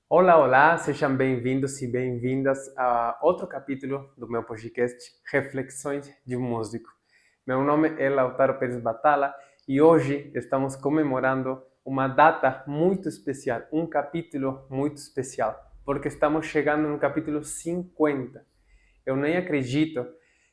Olá, olá, sejam bem-vindos e bem-vindas a outro capítulo do meu podcast Reflexões de um Músico. Meu nome é Lautaro Pérez Batalla e hoje estamos comemorando uma data muito especial, um capítulo muito especial, porque estamos chegando no capítulo 50. Eu nem acredito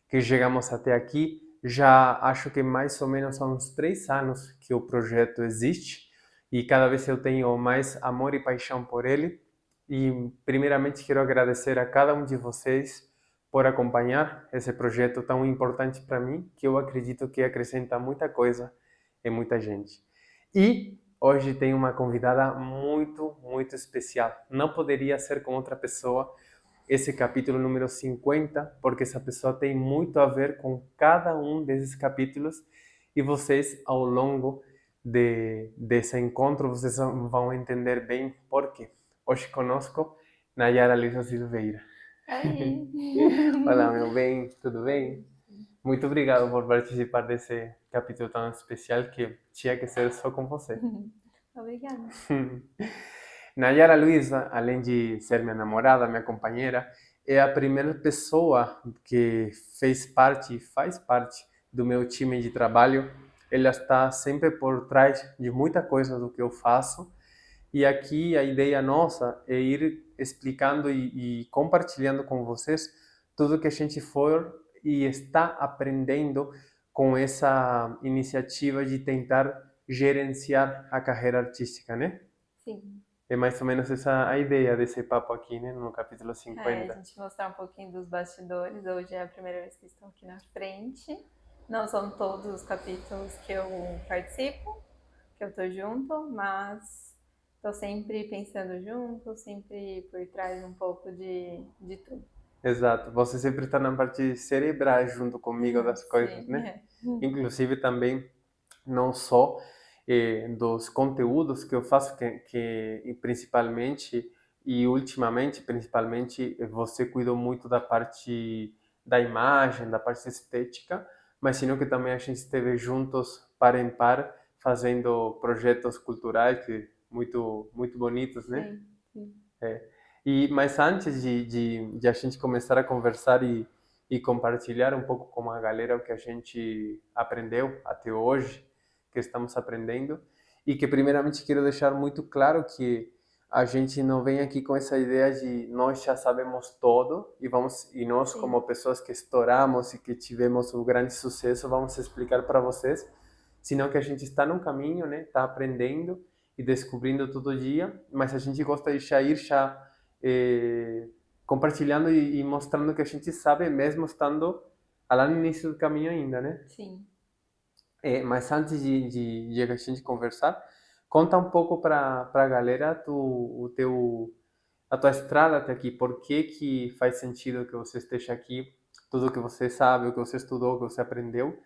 que chegamos até aqui, já acho que mais ou menos há uns 3 anos que o projeto existe e cada vez eu tenho mais amor e paixão por ele. E primeiramente quero agradecer a cada um de vocês por acompanhar esse projeto tão importante para mim, que eu acredito que acrescenta muita coisa em muita gente. E hoje tem uma convidada muito, muito especial. Não poderia ser com outra pessoa esse capítulo número 50, porque essa pessoa tem muito a ver com cada um desses capítulos e vocês, ao longo desse encontro, vocês vão entender bem por quê. Hoje conosco, Nayara Luiza Silveira. Oi! Olá, meu bem, tudo bem? Muito obrigado por participar desse capítulo tão especial que tinha que ser só com você. Obrigada. Nayara Luiza, além de ser minha namorada, minha companheira, é a primeira pessoa que fez parte, faz parte do meu time de trabalho. Ela está sempre por trás de muita coisa do que eu faço. E aqui a ideia nossa é ir explicando e compartilhando com vocês tudo que a gente for e está aprendendo com essa iniciativa de tentar gerenciar a carreira artística, né? Sim. É mais ou menos essa a ideia desse papo aqui, né? No capítulo A 50. gente mostrar um pouquinho dos bastidores. Hoje é a primeira vez que estou aqui na frente. Não são todos os capítulos que eu participo, que eu estou junto, mas estou sempre pensando junto, sempre por trás um pouco de tudo. Exato. Você sempre está na parte cerebral junto comigo das coisas, Sim. né? Inclusive também não só dos conteúdos que eu faço, que e principalmente e ultimamente, principalmente, você cuidou muito da parte da imagem, da parte estética, mas sino que também a gente esteve juntos par em par fazendo projetos culturais que muito bonitos, né? Sim, sim. Mas antes de a gente começar a conversar e compartilhar um pouco com a galera o que a gente aprendeu até hoje, que estamos aprendendo, e que primeiramente quero deixar muito claro que a gente não vem aqui com essa ideia de nós já sabemos todo e nós Sim. como pessoas que estouramos e que tivemos um grande sucesso vamos explicar para vocês, senão que a gente está num caminho, né? Está aprendendo e descobrindo todo dia, mas a gente gosta de já eh, compartilhando e mostrando que a gente sabe, mesmo estando lá no início do caminho ainda, né? Sim. Mas antes de a gente conversar, conta um pouco para a galera a tua estrada até aqui, por que que faz sentido que você esteja aqui, tudo que você sabe, o que você estudou, o que você aprendeu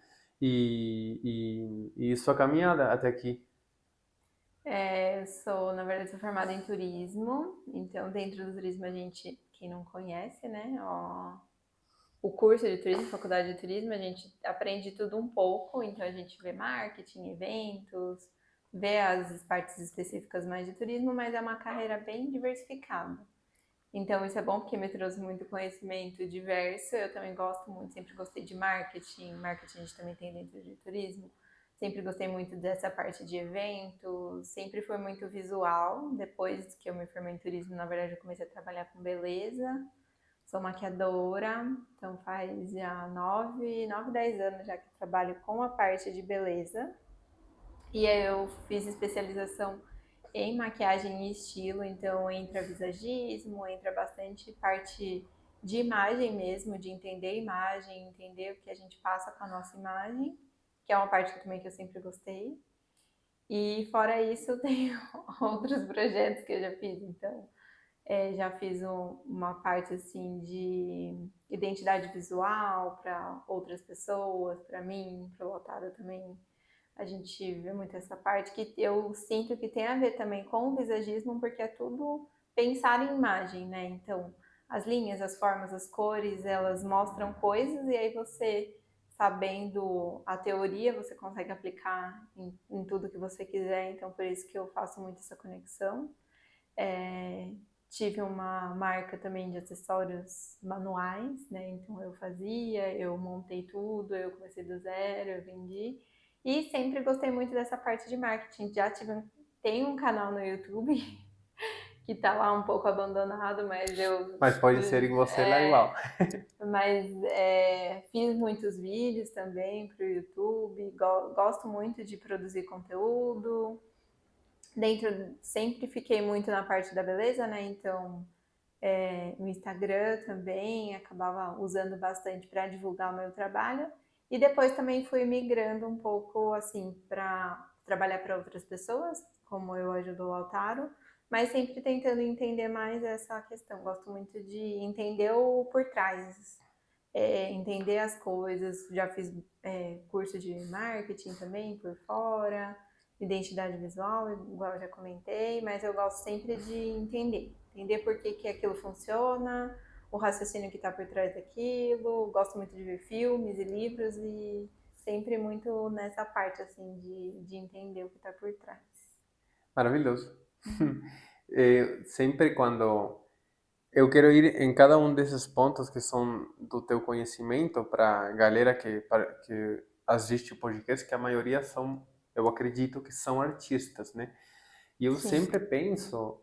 e sua caminhada até aqui. Eu sou, na verdade, sou formada em turismo, então dentro do turismo a gente, quem não conhece, né, o curso de turismo, faculdade de turismo, a gente aprende tudo um pouco, então a gente vê marketing, eventos, vê as partes específicas mais de turismo, mas é uma carreira bem diversificada. Então isso é bom porque me trouxe muito conhecimento diverso. Eu também gosto muito, sempre gostei de marketing. Marketing a gente também tem dentro de turismo. Sempre gostei muito dessa parte de eventos, sempre foi muito visual. Depois que eu me formei em turismo, na verdade, eu comecei a trabalhar com beleza. Sou maquiadora, então faz já 10 anos já que eu trabalho com a parte de beleza. E aí eu fiz especialização em maquiagem e estilo, então entra visagismo, entra bastante parte de imagem mesmo, de entender a imagem, entender o que a gente passa com a nossa imagem, que é uma parte também que eu sempre gostei. E fora isso, eu tenho outros projetos que eu já fiz, então já fiz uma parte assim de identidade visual para outras pessoas, para mim, para o Lotado também. A gente vê muito essa parte que eu sinto que tem a ver também com o visagismo, porque é tudo pensar em imagem, né? Então, as linhas, as formas, as cores, elas mostram coisas e aí você, sabendo a teoria, você consegue aplicar em tudo que você quiser. Então, por isso que eu faço muito essa conexão. tive uma marca também de acessórios manuais, né? Então eu fazia, eu montei tudo, eu comecei do zero, eu vendi. E sempre gostei muito dessa parte de marketing. Tenho um canal no YouTube que tá lá um pouco abandonado, mas eu Mas pode ser que você lá igual. fiz muitos vídeos também para o YouTube. Gosto muito de produzir conteúdo. Sempre fiquei muito na parte da beleza, né? Então no Instagram também, acabava usando bastante para divulgar o meu trabalho. E depois também fui migrando um pouco assim para trabalhar para outras pessoas, como eu ajudo o Altaro, mas sempre tentando entender mais essa questão. Gosto muito de entender o por trás, entender as coisas. Já fiz curso de marketing também por fora, identidade visual, igual eu já comentei, mas eu gosto sempre de entender por que aquilo funciona, o raciocínio que está por trás daquilo. Gosto muito de ver filmes e livros e sempre muito nessa parte assim de entender o que está por trás. Maravilhoso. Sempre quando eu quero ir em cada um desses pontos que são do teu conhecimento para a galera que assiste o podcast, que a maioria são, eu acredito que são artistas, né? E eu Sim. sempre penso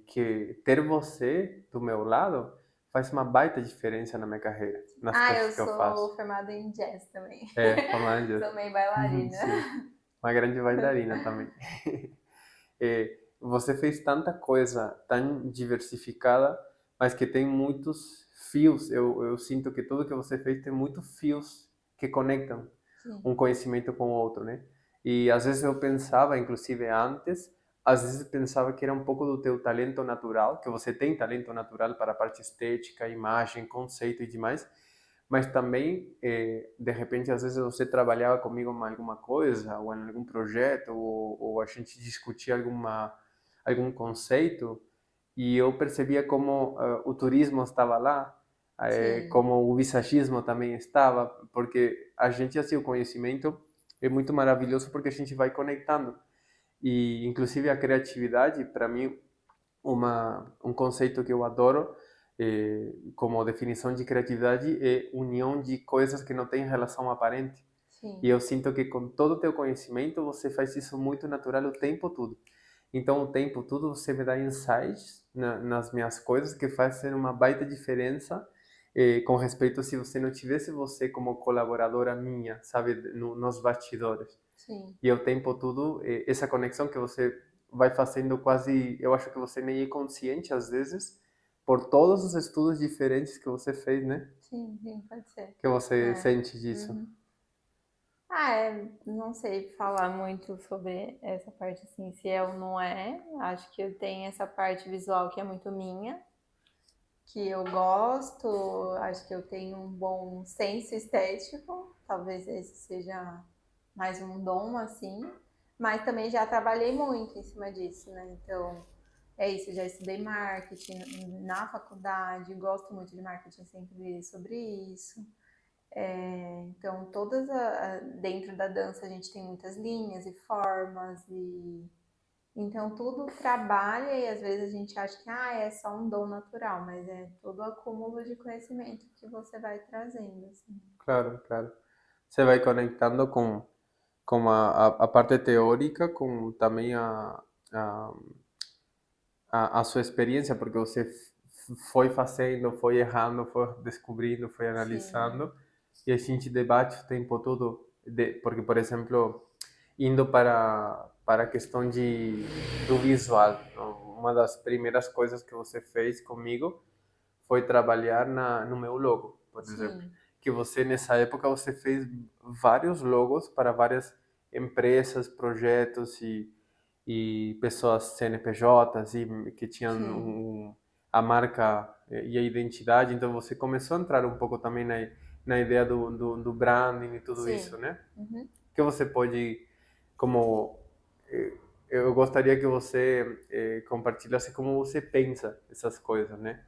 que ter você do meu lado faz uma baita diferença na minha carreira, nas Eu coisas que eu faço. sou formada em jazz também. É, falando disso. Sou meio bailarina. Sim, uma grande bailarina também. Você fez tanta coisa tão diversificada, mas que tem muitos fios. Eu sinto que tudo que você fez tem muitos fios que conectam Sim. um conhecimento com o outro, né? E às vezes eu pensava, inclusive antes, às vezes eu pensava que era um pouco do teu talento natural, que você tem talento natural para a parte estética, imagem, conceito e demais, mas também, de repente, às vezes você trabalhava comigo em alguma coisa, ou em algum projeto, ou a gente discutia algum conceito, e eu percebia como o turismo estava lá, Sim. como o visagismo também estava, porque a gente, assim, o conhecimento é muito maravilhoso porque a gente vai conectando. E, inclusive, a criatividade, para mim, um conceito que eu adoro como definição de criatividade é união de coisas que não têm relação aparente. E Sim. eu sinto que com todo o teu conhecimento você faz isso muito natural o tempo todo. Então, o tempo todo você me dá insights nas minhas coisas que fazem uma baita diferença com respeito se você não tivesse você como colaboradora minha, sabe, nos bastidores. Sim. E o tempo todo, essa conexão que você vai fazendo quase, eu acho que você nem é consciente às vezes, por todos os estudos diferentes que você fez, né? Sim, pode ser. Que você É. sente disso. Uhum. Não sei falar muito sobre essa parte assim, se é ou não é. Acho que eu tenho essa parte visual que é muito minha, que eu gosto, acho que eu tenho um bom senso estético, talvez esse seja mais um dom assim, mas também já trabalhei muito em cima disso, né? Então, é isso, já estudei marketing na faculdade, gosto muito de marketing, sempre li sobre isso. Então, dentro da dança a gente tem muitas linhas e formas e então tudo trabalha e às vezes a gente acha que é só um dom natural, mas é todo o acúmulo de conhecimento que você vai trazendo, assim. Claro, claro. Você vai conectando com a parte teórica, com também a, a sua experiência, porque você foi fazendo, foi errando, foi descobrindo, foi Sim, analisando, e a gente debate o tempo todo, porque, por exemplo, indo para a questão do visual, uma das primeiras coisas que você fez comigo foi trabalhar no meu logo, por exemplo. sim, Que você, nessa época, você fez vários logos para várias empresas, projetos e pessoas CNPJs e que tinham sim, a marca e a identidade. Então, você começou a entrar um pouco também na ideia do branding e tudo isso, sim. né? Uhum. Que você pode, como eu gostaria que você compartilhasse como você pensa essas coisas, né?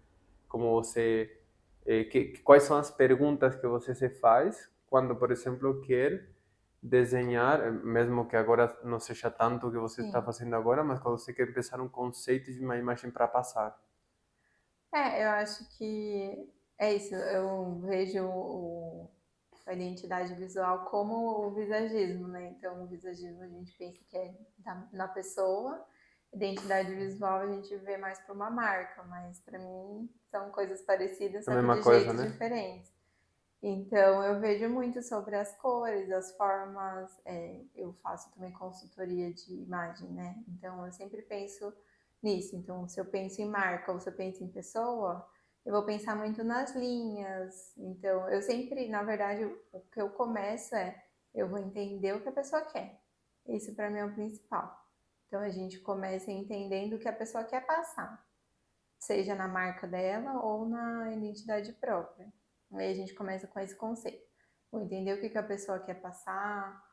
Como você, quais são as perguntas que você se faz quando, por exemplo, quer desenhar, mesmo que agora não seja tanto o que você está Sim. fazendo agora, mas quando você quer pensar um conceito de uma imagem para passar. Eu acho que é isso. Eu vejo a identidade visual como o visagismo, né? Então, o visagismo a gente pensa que é na pessoa, identidade visual a gente vê mais para uma marca, mas para mim são coisas parecidas, A só que mesma de coisa, jeitos né? diferentes. Então, eu vejo muito sobre as cores, as formas. Eu faço também consultoria de imagem, né? Então, eu sempre penso nisso. Então, se eu penso em marca ou se eu penso em pessoa, eu vou pensar muito nas linhas. Então, eu sempre, na verdade, o que eu começo eu vou entender o que a pessoa quer. Isso para mim é o principal. Então, a gente começa entendendo o que a pessoa quer passar, seja na marca dela ou na identidade própria. Aí a gente começa com esse conceito. Vou entender o que, que a pessoa quer passar,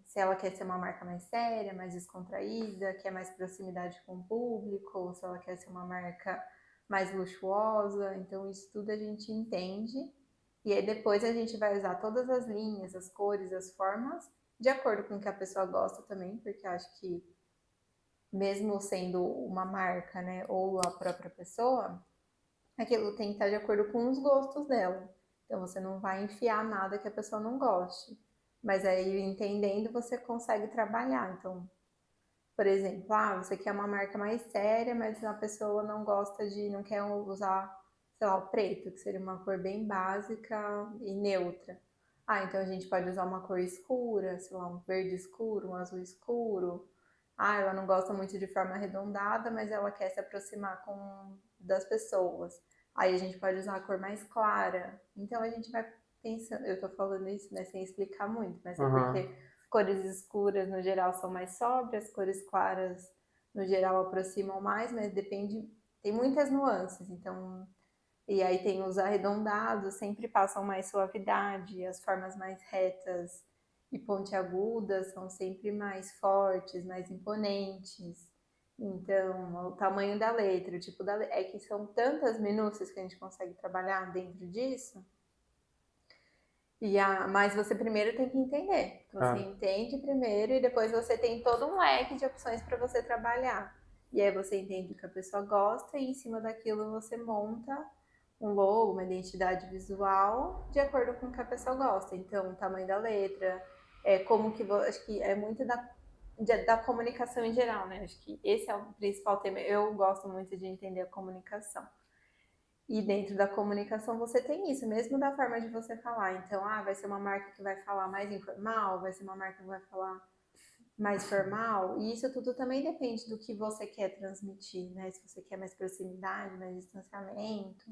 se ela quer ser uma marca mais séria, mais descontraída, quer mais proximidade com o público, ou se ela quer ser uma marca mais luxuosa. Então, isso tudo a gente entende. E aí depois a gente vai usar todas as linhas, as cores, as formas, de acordo com o que a pessoa gosta também, porque eu acho que mesmo sendo uma marca, né, ou a própria pessoa, aquilo tem que estar de acordo com os gostos dela. Então você não vai enfiar nada que a pessoa não goste. Mas aí entendendo você consegue trabalhar. Então, por exemplo, você quer uma marca mais séria, mas a pessoa não quer usar, sei lá, o preto, que seria uma cor bem básica e neutra. Então a gente pode usar uma cor escura, sei lá, um verde escuro, um azul escuro. Ela não gosta muito de forma arredondada, mas ela quer se aproximar das pessoas. Aí a gente pode usar a cor mais clara. Então a gente vai pensando, eu tô falando isso, né, sem explicar muito, mas é Aham. porque cores escuras no geral são mais sóbrias, cores claras no geral aproximam mais, mas depende, tem muitas nuances. Então, e aí tem os arredondados, sempre passam mais suavidade, as formas mais retas e pontiagudas são sempre mais fortes, mais imponentes. Então, o tamanho da letra, o tipo da letra, é que são tantas minúcias que a gente consegue trabalhar dentro disso. Mas você primeiro tem que entender. Você Claro. entende primeiro e depois você tem todo um leque de opções para você trabalhar. E aí você entende o que a pessoa gosta e em cima daquilo você monta um logo, uma identidade visual de acordo com o que a pessoa gosta. Então, o tamanho da letra, acho que é muito da comunicação em geral, né? Acho que esse é o principal tema. Eu gosto muito de entender a comunicação. E dentro da comunicação você tem isso, mesmo da forma de você falar. Então, vai ser uma marca que vai falar mais informal, vai ser uma marca que vai falar mais formal. E isso tudo também depende do que você quer transmitir, né? Se você quer mais proximidade, mais distanciamento.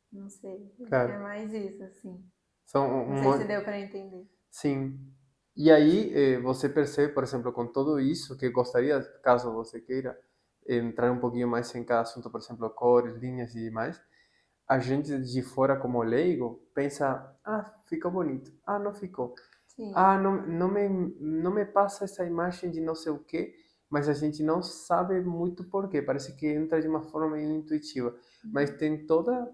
Não sei, acho que é Claro. mais isso, assim. São Não um sei se monte. deu para entender. Sim. E aí você percebe, por exemplo, com tudo isso, que gostaria, caso você queira, entrar um pouquinho mais em cada assunto, por exemplo, cores, linhas e demais, a gente de fora como leigo pensa, ficou bonito, não ficou. Sim, Não me passa essa imagem de não sei o quê, mas a gente não sabe muito por quê. Parece que entra de uma forma meio intuitiva. Mas tem toda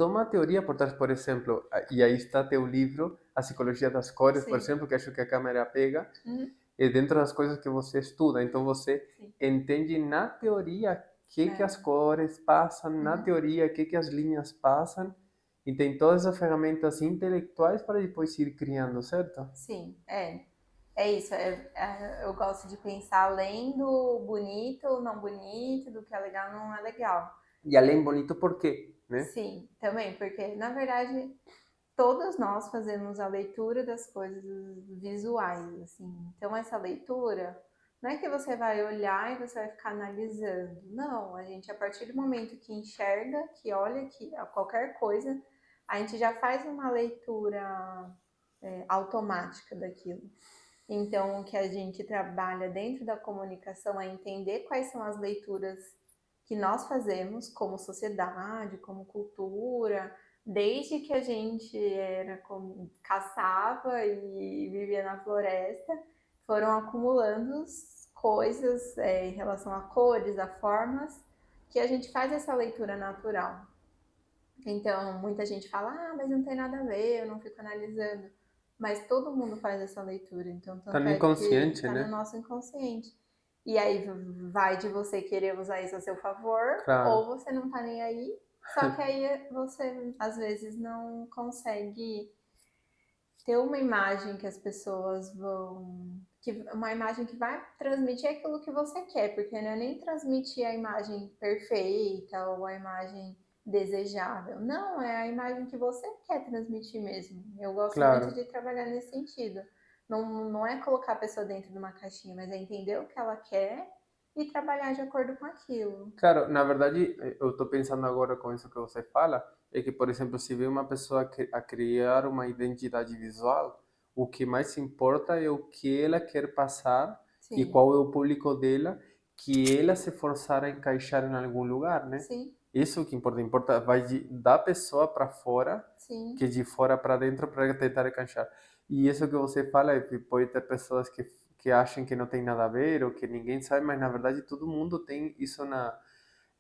uma teoria por trás, por exemplo, e aí está teu livro, A Psicologia das Cores, por sim. exemplo, que acho que a câmera pega, Uhum, dentro das coisas que você estuda. Então você sim. entende na teoria o que as É. cores passam, na Uhum. teoria o que as linhas passam, e tem todas as ferramentas intelectuais para depois ir criando, certo? Sim, é isso. Eu gosto de pensar além do bonito, não bonito, do que é legal, não é legal. E além bonito, por quê, né? Sim, também, porque na verdade todos nós fazemos a leitura das coisas visuais, assim. Então essa leitura não é que você vai olhar e você vai ficar analisando. Não, a gente a partir do momento que enxerga, que olha que qualquer coisa, a gente já faz uma leitura automática daquilo. Então, o que a gente trabalha dentro da comunicação é entender quais são as leituras que nós fazemos como sociedade, como cultura, desde que a gente caçava e vivia na floresta, foram acumulando coisas em relação a cores, a formas, que a gente faz essa leitura natural. Então, muita gente fala, mas não tem nada a ver, eu não fico analisando. Mas todo mundo faz essa leitura, então Tá tanto no é que inconsciente, está no né? nosso inconsciente. E aí vai de você querer usar isso a seu favor, Claro, ou você não tá nem aí. Só que aí você, às vezes, não consegue ter uma imagem que as pessoas vão. Uma imagem que vai transmitir aquilo que você quer, porque não é nem transmitir a imagem perfeita ou a imagem desejável. Não, é a imagem que você quer transmitir mesmo. Eu gosto muito claro. de trabalhar nesse sentido. Não é colocar a pessoa dentro de uma caixinha, mas é entender o que ela quer e trabalhar de acordo com aquilo. Claro, na verdade, eu estou pensando agora com isso que você fala, é que, por exemplo, se vem uma pessoa a criar uma identidade visual, o que mais importa é o que ela quer passar e Sim, qual é o público dela, que ela se forçar a encaixar em algum lugar, né? sim, Isso é o que importa, importa vai da pessoa para fora, sim, que de fora para dentro para tentar encaixar. E isso que você fala é que pode ter pessoas que acham que não tem nada a ver ou que ninguém sabe, mas na verdade todo mundo tem isso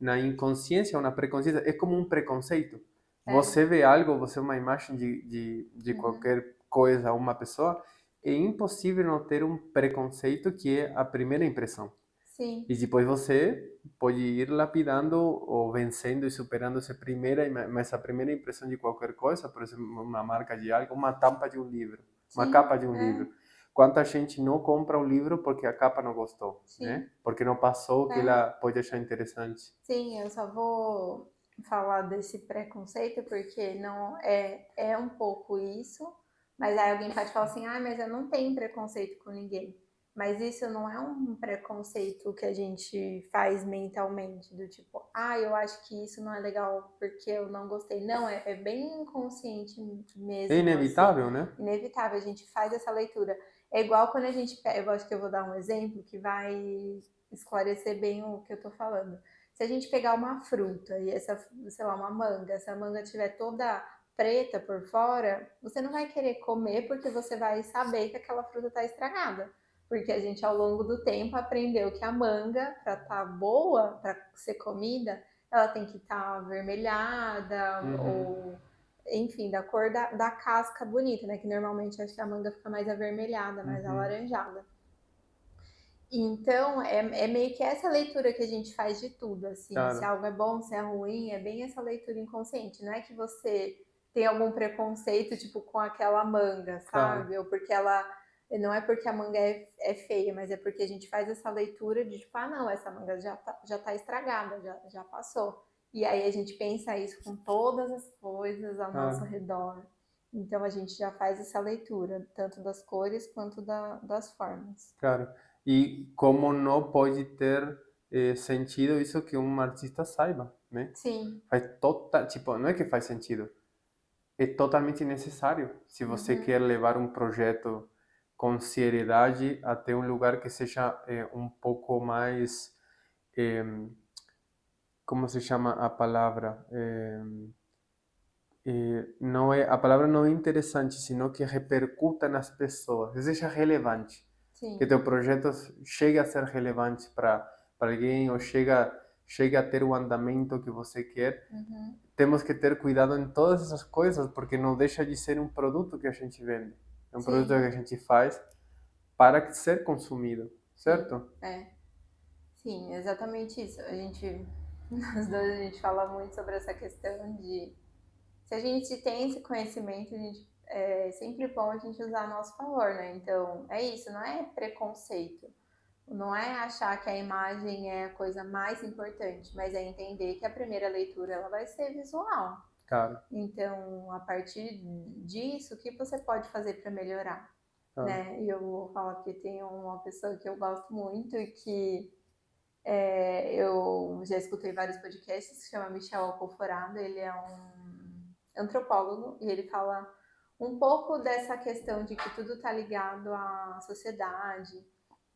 na inconsciência ou na preconsciência, é como um preconceito. é. Você vê algo, você é uma imagem de Uhum. qualquer coisa, uma pessoa, é impossível não ter um preconceito que é a primeira impressão. Sim, E depois você pode ir lapidando ou vencendo e superando essa primeira impressão de qualquer coisa, por exemplo, uma marca de algo, uma tampa de um livro, uma sim, capa de um é, livro. Quanta gente não compra o livro porque a capa não gostou, né? sim, Porque não passou o que é. ela pode achar interessante. Sim, eu só vou falar desse preconceito porque não é um pouco isso, mas aí alguém pode falar assim, ah, mas eu não tenho preconceito com ninguém. Mas isso não é um preconceito que a gente faz mentalmente, do tipo, ah, eu acho que isso não é legal porque eu não gostei. Não, é bem inconsciente É mesmo, assim, inevitável, né? inevitável, a gente faz essa leitura. É igual quando a gente pega, eu acho que eu vou dar um exemplo que vai esclarecer bem o que eu tô falando. Se a gente pegar uma fruta e essa, sei lá, uma manga, se a manga tiver toda preta por fora, você não vai querer comer porque você vai saber que aquela fruta está estragada. Porque a gente ao longo do tempo aprendeu que a manga, para estar tá boa, para ser comida, ela tem que estar tá avermelhada Uhum, ou enfim, da cor da casca bonita, né? Que normalmente acho que a manga fica mais avermelhada, mais uhum, alaranjada. Então, é meio que essa leitura que a gente faz de tudo, assim, se claro, algo é bom, se é ruim, é bem essa leitura inconsciente. Não é que você tem algum preconceito, tipo, com aquela manga, claro. sabe? Ou porque ela. Não é porque a manga é feia, mas é porque a gente faz essa leitura de, tipo, ah, não, essa manga já tá estragada, já passou. E aí a gente pensa isso com todas as coisas ao nosso Claro, redor. Então a gente já faz essa leitura, tanto das cores quanto das formas. claro. E como não pode ter sentido isso que um artista saiba, né? Sim. Faz total, tipo, não é que faz sentido, é totalmente necessário se você quer Uhum. levar um projeto com seriedade até um lugar que seja um pouco mais, eh, como se chama a palavra? Não é, a palavra não é interessante, sino que repercuta nas pessoas, que seja relevante, que Sim. teu projeto chegue a ser relevante para alguém ou chegue a ter o andamento que você quer. Uhum. Temos que ter cuidado em todas essas coisas, porque não deixa de ser um produto que a gente vende. É um produto que Sim. a gente faz para ser consumido, Sim. certo? É. Sim, exatamente isso. A gente, nós dois, a gente fala muito sobre essa questão de se a gente tem esse conhecimento, a gente, é sempre bom a gente usar a nosso favor, né? Então, é isso, não é preconceito. Não é achar que a imagem é a coisa mais importante, mas é entender que a primeira leitura ela vai ser visual. Claro, Então, a partir disso, o que você pode fazer para melhorar? claro. Né? E eu vou falar que tem uma pessoa que eu gosto muito e que eu já escutei vários podcasts, que se chama Michel Alcoforado, ele é um antropólogo e ele fala um pouco dessa questão de que tudo está ligado à sociedade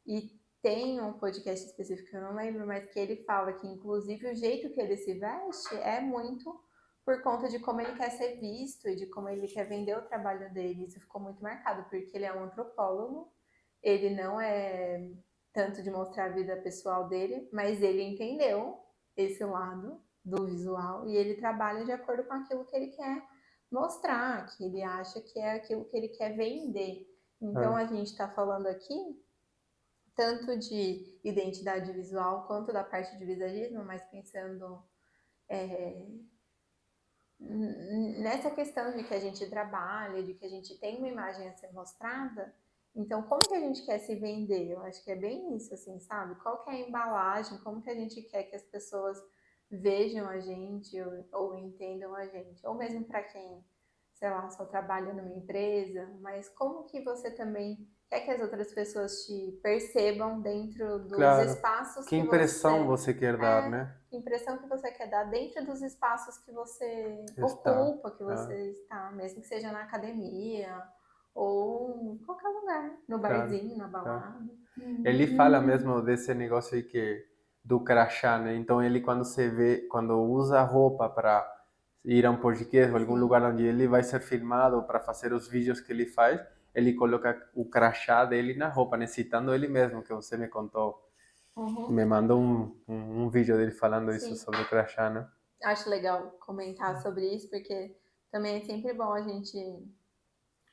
e tem um podcast específico que eu não lembro, mas que ele fala que inclusive o jeito que ele se veste é muito por conta de como ele quer ser visto e de como ele quer vender o trabalho dele. Isso ficou muito marcado, porque ele é um antropólogo, ele não é tanto de mostrar a vida pessoal dele, mas ele entendeu esse lado do visual e ele trabalha de acordo com aquilo que ele quer mostrar, que ele acha que é aquilo que ele quer vender. Então Claro. a gente está falando aqui tanto de identidade visual quanto da parte de visagismo, mas pensando nessa questão de que a gente trabalha, de que a gente tem uma imagem a ser mostrada, então como que a gente quer se vender? Eu acho que é bem isso, assim, sabe? Qual que é a embalagem, como que a gente quer que as pessoas vejam a gente ou entendam a gente? Ou mesmo para quem, sei lá, só trabalha numa empresa, mas como que você também quer que as outras pessoas te percebam dentro dos Claro. espaços Que que impressão você você quer dar, é, né? que impressão que você quer dar dentro dos espaços que você Está. ocupa, que Ah, você está, mesmo que seja na academia ou em qualquer lugar, no claro, barzinho, na claro. balada. Ele fala mesmo desse negócio aí que do crachá, né? Então ele quando se vê, quando usa roupa para ir a um podcast ou algum Sim. lugar onde ele vai ser filmado para fazer os vídeos que ele faz, ele coloca o crachá dele na roupa, né? Citando ele mesmo, que você me contou, Uhum. me mandou um vídeo dele falando isso Sim. sobre o crachá, né? Acho legal comentar sobre isso, porque também é sempre bom a gente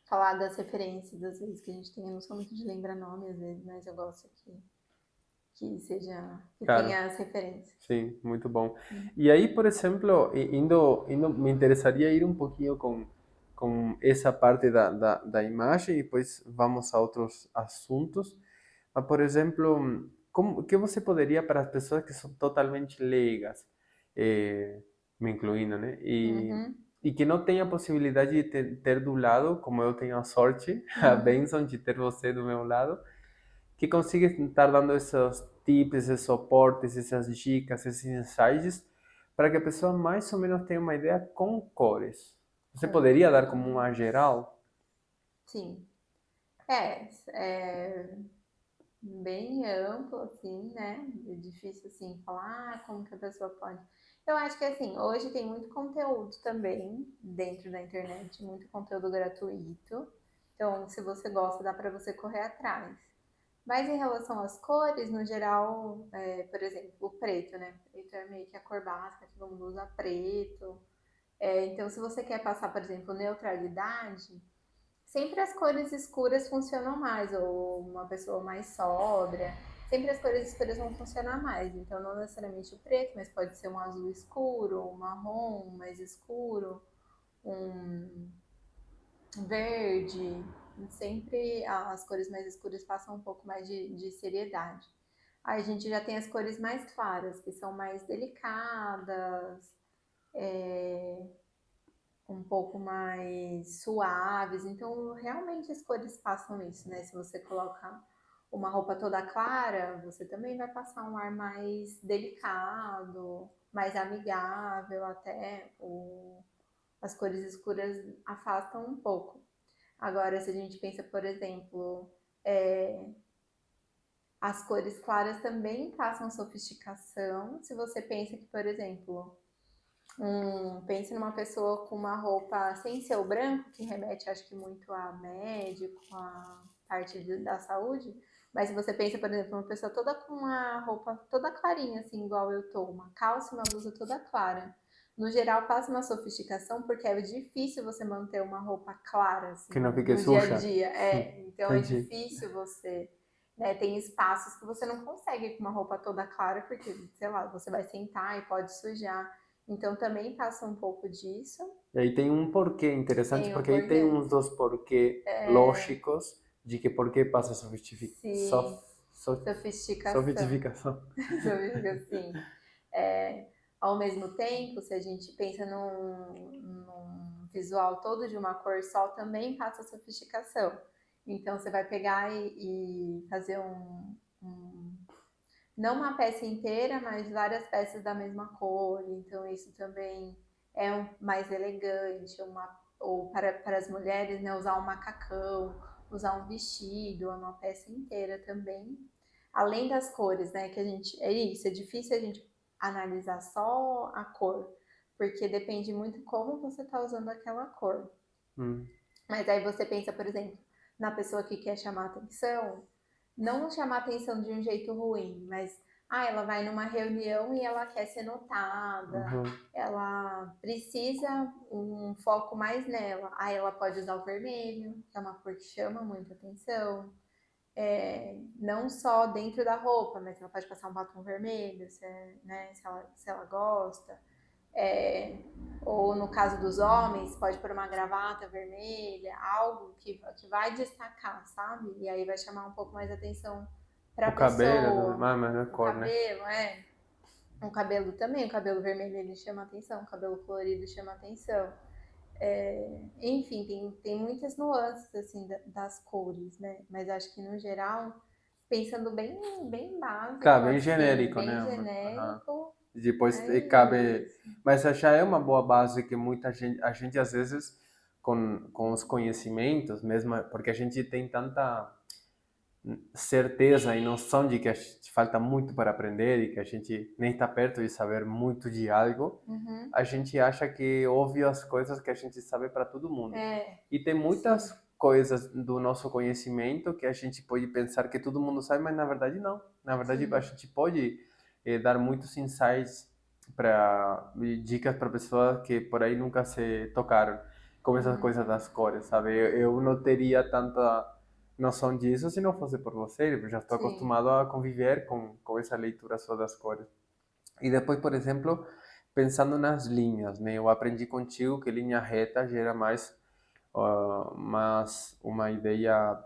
falar das referências, às vezes, que a gente tem. Eu não sou muito de lembrar nome, às vezes, mas eu gosto que seja, que Claro. tenha as referências. Sim, muito bom. Uhum. E aí, por exemplo, indo, me interessaria ir um pouquinho com essa parte da imagem e depois vamos a outros assuntos. Mas, por exemplo, como, que você poderia para as pessoas que são totalmente leigas, me incluindo, né? Uhum. E que não têm a possibilidade de ter do lado, como eu tenho a sorte, a Uhum. bênção de ter você do meu lado, que consiga estar dando esses tips, esses suportes, essas dicas, esses insights, para que a pessoa mais ou menos tenha uma ideia com cores. Você Com poderia dar como cores. uma geral? Sim. É bem amplo, assim, né? É difícil, assim, falar como que a pessoa pode. Eu acho que, assim, hoje tem muito conteúdo também dentro da internet, muito conteúdo gratuito. Então, se você gosta, dá para você correr atrás. Mas em relação às cores, no geral, por exemplo, o preto, né? Preto é meio que a cor básica, todo mundo usa preto. Então, se você quer passar, por exemplo, neutralidade, sempre as cores escuras funcionam mais, ou uma pessoa mais sóbria. Sempre as cores escuras vão funcionar mais. Então, não necessariamente o preto, mas pode ser um azul escuro, um marrom mais escuro, um verde. Sempre as cores mais escuras passam um pouco mais de seriedade. Aí a gente já tem as cores mais claras, que são mais delicadas, um pouco mais suaves. Então, realmente as cores passam isso, né? Se você coloca uma roupa toda clara, você também vai passar um ar mais delicado, mais amigável até. As cores escuras afastam um pouco. Agora, se a gente pensa, por exemplo, as cores claras também passam sofisticação. Se você pensa que, por exemplo, pense numa pessoa com uma roupa sem ser o branco, que remete, acho que muito a médico, a parte da saúde. Mas se você pensa, por exemplo, uma pessoa toda com uma roupa toda clarinha, assim, igual eu tô, uma calça e uma blusa toda clara. No geral, passa uma sofisticação, porque é difícil você manter uma roupa clara, assim, Que não fique no dia a suja. dia. Então é Entendi. difícil você. Né, tem espaços que você não consegue com uma roupa toda clara, porque, sei lá, você vai sentar e pode sujar. Então também passa um pouco disso. E aí tem um porquê interessante, Tem o porque aí tem porquê. uns dos porquê lógicos de que por que passa Sim, sofisticação. sofisticação. Assim. Ao mesmo tempo, se a gente pensa num visual todo de uma cor só, também passa sofisticação. Então você vai pegar e fazer não uma peça inteira, mas várias peças da mesma cor. Então isso também é mais elegante, ou para as mulheres, né, usar um macacão, usar um vestido, uma peça inteira também. Além das cores, né, que a gente, é isso, é difícil a gente analisar só a cor, porque depende muito como você está usando aquela cor. Hum. Mas aí você pensa, por exemplo, na pessoa que quer chamar atenção, não chamar atenção de um jeito ruim, mas ela vai numa reunião e ela quer ser notada, Uhum. ela precisa um foco mais nela. Aí ela pode usar o vermelho, que é uma cor que chama muita atenção. não só dentro da roupa, mas ela pode passar um batom vermelho, né, se ela gosta. É, ou no caso dos homens, pode pôr uma gravata vermelha, algo que vai destacar, sabe? E aí vai chamar um pouco mais atenção para O a cabelo, pessoa. mas não é O cor, né? cabelo, é. O cabelo também, o cabelo vermelho ele chama atenção, o cabelo colorido chama atenção. Enfim, tem muitas nuances assim das cores, né? Mas acho que no geral, pensando bem básico Claro, bem assim, genérico, bem né? Aham. genérico, Depois é cabe. isso. Mas já é uma boa base que muita gente, a gente às vezes, com os conhecimentos, mesmo porque a gente tem tanta certeza e noção de que a gente falta muito para aprender e que a gente nem está perto de saber muito de algo, Uhum. a gente acha que ouve as coisas que a gente sabe para todo mundo. É, E tem sim. muitas coisas do nosso conhecimento que a gente pode pensar que todo mundo sabe, mas na verdade não. Na verdade, a Sim. gente pode dar muitos insights para dicas para pessoas que por aí nunca se tocaram, como essas Uhum. coisas das cores, sabe? Eu não teria tanta noção disso se não fosse por você. Eu já estou Sim. acostumado a conviver com essa leitura só das cores. E depois, por exemplo, pensando nas linhas, né? Eu aprendi contigo que linha reta gera mais, mais uma ideia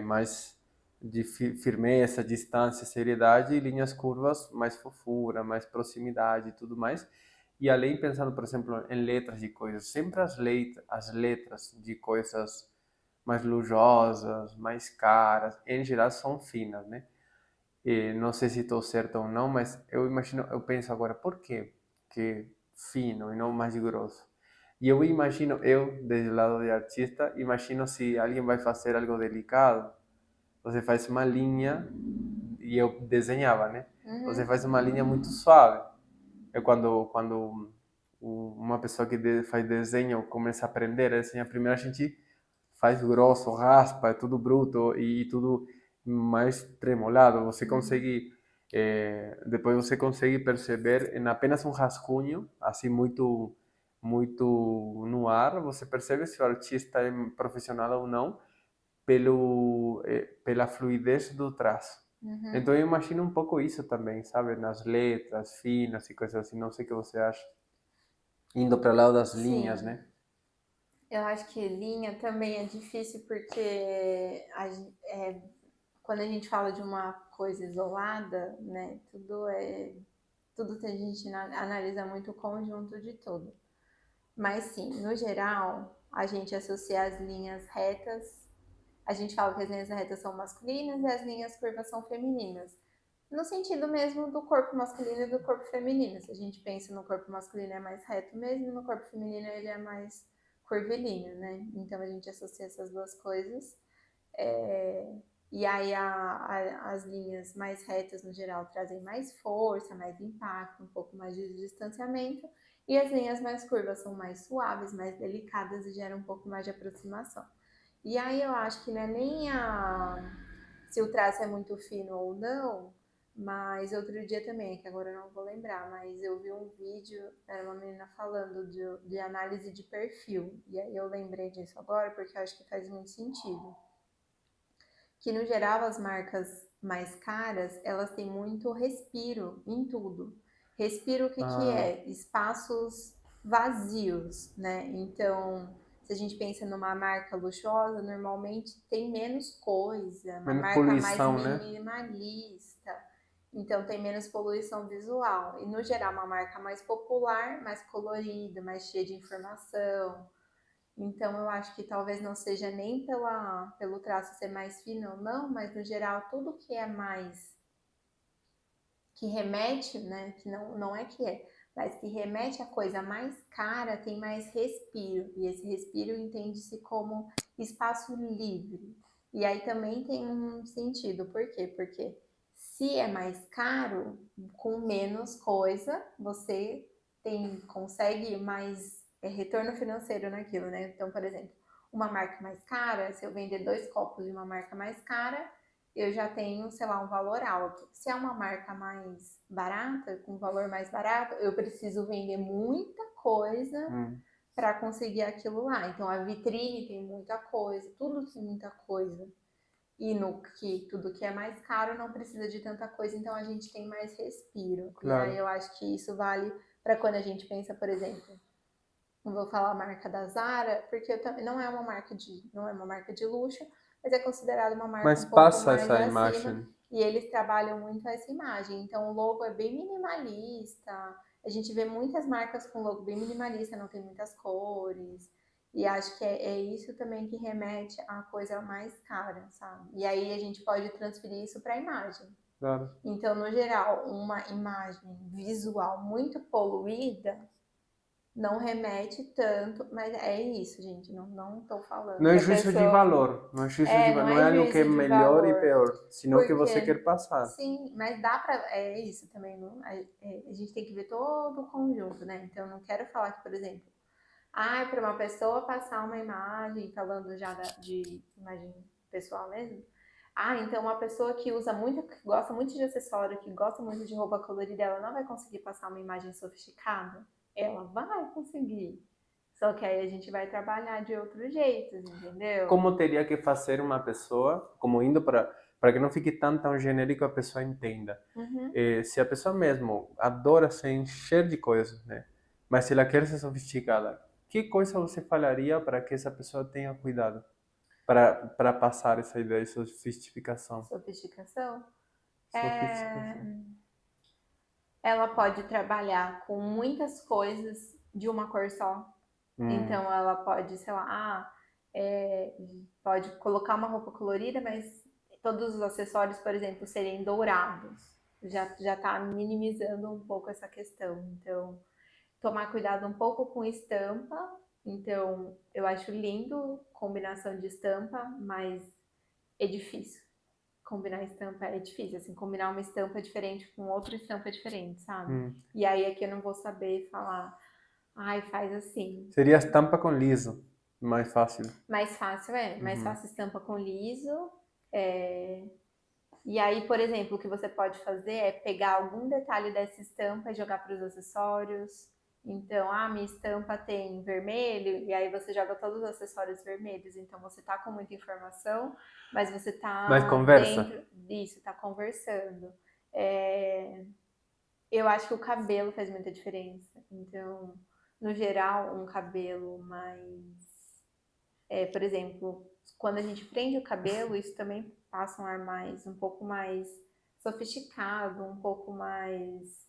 mais de firmeza, distância, seriedade, e linhas curvas mais fofura, mais proximidade e tudo mais. E além, pensando, por exemplo, em letras de coisas, sempre as letras de coisas mais lujosas, mais caras, em geral são finas, né? E não sei se estou certo ou não, mas eu imagino, eu penso agora, por quê que fino e não mais grosso? E eu imagino, eu, desde o lado de artista, imagino se alguém vai fazer algo delicado, você faz uma linha, e eu desenhava, né? Você Uhum. faz uma linha muito suave. É quando uma pessoa que faz desenho começa a aprender a desenhar, primeiro a gente faz grosso, raspa, é tudo bruto e tudo mais tremolado. Você Uhum. consegue, depois você consegue perceber em apenas um rascunho, assim muito no ar, você percebe se o artista é profissional ou não pela fluidez do traço. Uhum. Então eu imagino um pouco isso também, sabe, nas letras finas e coisas assim. Não sei o que você acha. Indo para o lado das linhas, Sim. né? Eu acho que linha também é difícil porque quando a gente fala de uma coisa isolada, né, tudo a gente analisa muito o conjunto de tudo. Mas sim, no geral, a gente associa as linhas retas, a gente fala que as linhas retas são masculinas e as linhas curvas são femininas. No sentido mesmo do corpo masculino e do corpo feminino. Se a gente pensa no corpo masculino é mais reto mesmo, no corpo feminino ele é mais curvilíneo, né? Então a gente associa essas duas coisas. E aí as linhas mais retas no geral trazem mais força, mais impacto, um pouco mais de distanciamento. E as linhas mais curvas são mais suaves, mais delicadas e geram um pouco mais de aproximação. E aí eu acho que não é nem se o traço é muito fino ou não, mas outro dia também, que agora eu não vou lembrar, mas eu vi um vídeo, era uma menina falando de análise de perfil. E aí eu lembrei disso agora porque eu acho que faz muito sentido. Que no geral as marcas mais caras, elas têm muito respiro em tudo. Respiro o que que Ah, é? Espaços vazios, né? Então, se a gente pensa numa marca luxuosa, normalmente tem menos coisa, uma menos marca mais poluição, né? minimalista, então tem menos poluição visual. E no geral, uma marca mais popular, mais colorida, mais cheia de informação, então eu acho que talvez não seja nem pelo traço ser mais fino ou não, mas no geral tudo que é mais, que remete, né, que não é que é, mas que remete a coisa mais cara tem mais respiro, e esse respiro entende-se como espaço livre. E aí também tem um sentido, por quê? Porque se é mais caro, com menos coisa, você consegue mais retorno financeiro naquilo, né? Então, por exemplo, uma marca mais cara, se eu vender 2 copos de uma marca mais cara, eu já tenho, sei lá, um valor alto. Se é uma marca mais barata, com valor mais barato, eu preciso vender muita coisa Hum. para conseguir aquilo lá. Então a vitrine tem muita coisa, tudo tem muita coisa. e no que tudo que é mais caro não precisa de tanta coisa, então a gente tem mais respiro. E aí Claro. eu acho que isso vale para quando a gente pensa, por exemplo, não vou falar a marca da Zara, porque não é uma marca de luxo, mas é considerada uma marca Mas um pouco passa mais essa acima, imagem. e eles trabalham muito essa imagem. Então o logo é bem minimalista. A gente vê muitas marcas com logo bem minimalista, não tem muitas cores. E acho que é isso também que remete à coisa mais cara, sabe? E aí a gente pode transferir isso para a imagem. Claro. Então, no geral, uma imagem visual muito poluída não remete tanto, mas é isso, gente. Não tô falando Não que é a juízo de pessoa. valor, não é juízo de Não não é é algo que é juízo de melhor e valor. pior, senão que você Porque, quer passar. sim, mas dá pra. É isso também. A gente tem que ver todo o conjunto, né? Então, eu não quero falar que, por exemplo, para uma pessoa passar uma imagem, falando já de imagem pessoal mesmo. Então uma pessoa que usa muito, que gosta muito de acessório, que gosta muito de roupa colorida, ela não vai conseguir passar uma imagem sofisticada? Ela vai conseguir. Só que aí a gente vai trabalhar de outros jeitos, entendeu? Como teria que fazer uma pessoa, como indo para que não fique tão genérico, a pessoa entenda. Uhum. Se a pessoa mesmo adora se encher de coisas, né? Mas se ela quer ser sofisticada, que coisa você falaria para que essa pessoa tenha cuidado? Para passar essa ideia de sofisticação. Sofisticação. É, Sofisticação. Ela pode trabalhar com muitas coisas de uma cor só. Hum, Então ela pode, sei lá, pode colocar uma roupa colorida, mas todos os acessórios, por exemplo, serem dourados. Já tá minimizando um pouco essa questão. Então, tomar cuidado um pouco com estampa. Então, eu acho lindo combinação de estampa, mas é difícil. Combinar estampa é difícil, assim, combinar uma estampa diferente com outra estampa diferente, sabe? hum. E aí aqui eu não vou saber falar, faz assim. Seria estampa com liso, mais fácil. Mais Uhum. fácil estampa com liso. é, E aí, por exemplo, o que você pode fazer é pegar algum detalhe dessa estampa e jogar para os acessórios. Então, minha estampa tem vermelho, e aí você joga todos os acessórios vermelhos. Então, você tá com muita informação, mas você Mas tá conversa. dentro disso, tá conversando. Eu acho que o cabelo faz muita diferença. Então, no geral, um cabelo mais por exemplo, quando a gente prende o cabelo, isso também passa um ar um pouco mais sofisticado, um pouco mais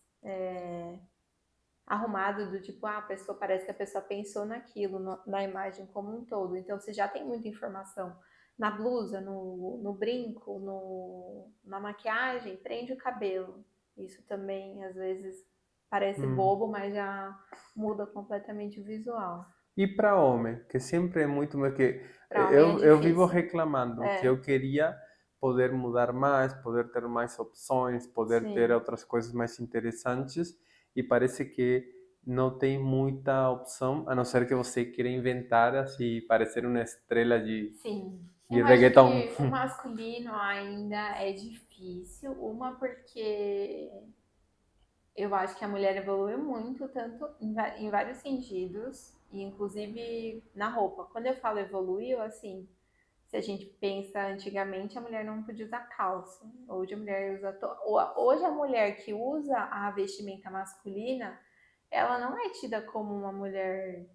arrumado, do tipo, a pessoa parece que a pessoa pensou naquilo, na imagem como um todo. Então você já tem muita informação. Na blusa, no brinco, na maquiagem, prende o cabelo. Isso também, às vezes, parece Hum. bobo, mas já muda completamente o visual. E para homem, que sempre é muito mais que Para homem é eu vivo difícil. reclamando que É, eu queria poder mudar mais, poder ter mais opções, poder ter sim. outras coisas mais interessantes e parece que não tem muita opção, a não ser que você queira inventar assim, parecer uma estrela Sim, de eu acho reggaeton. que o masculino ainda é difícil, uma porque eu acho que a mulher evoluiu muito, tanto em vários sentidos, e inclusive na roupa. Quando eu falo evoluiu, assim, se a gente pensa antigamente, a mulher não podia usar calça. Hoje a mulher usa. Hoje a mulher que usa a vestimenta masculina, ela não é tida como uma mulher,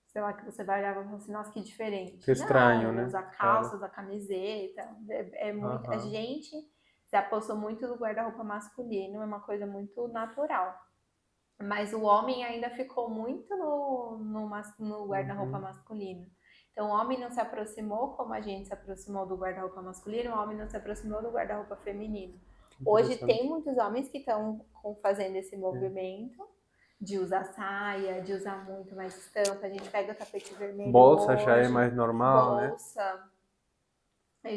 sei lá, que você vai olhar e falar assim, nossa, que Que diferente. estranho, Não, né? usa Claro. calça, usa camiseta. Muito. A Aham. gente se apossou muito do guarda-roupa masculino, é uma coisa muito natural. Mas o homem ainda ficou muito no guarda-roupa Uhum. masculino. Então, o homem não se aproximou como a gente se aproximou do guarda-roupa masculino, o homem não se aproximou do guarda-roupa feminino. Que Hoje tem interessante. muitos homens que estão fazendo esse É. movimento de usar saia, de usar muito mais estampa. A gente pega o tapete vermelho Bolsa já é hoje, mais normal, né? bolsa,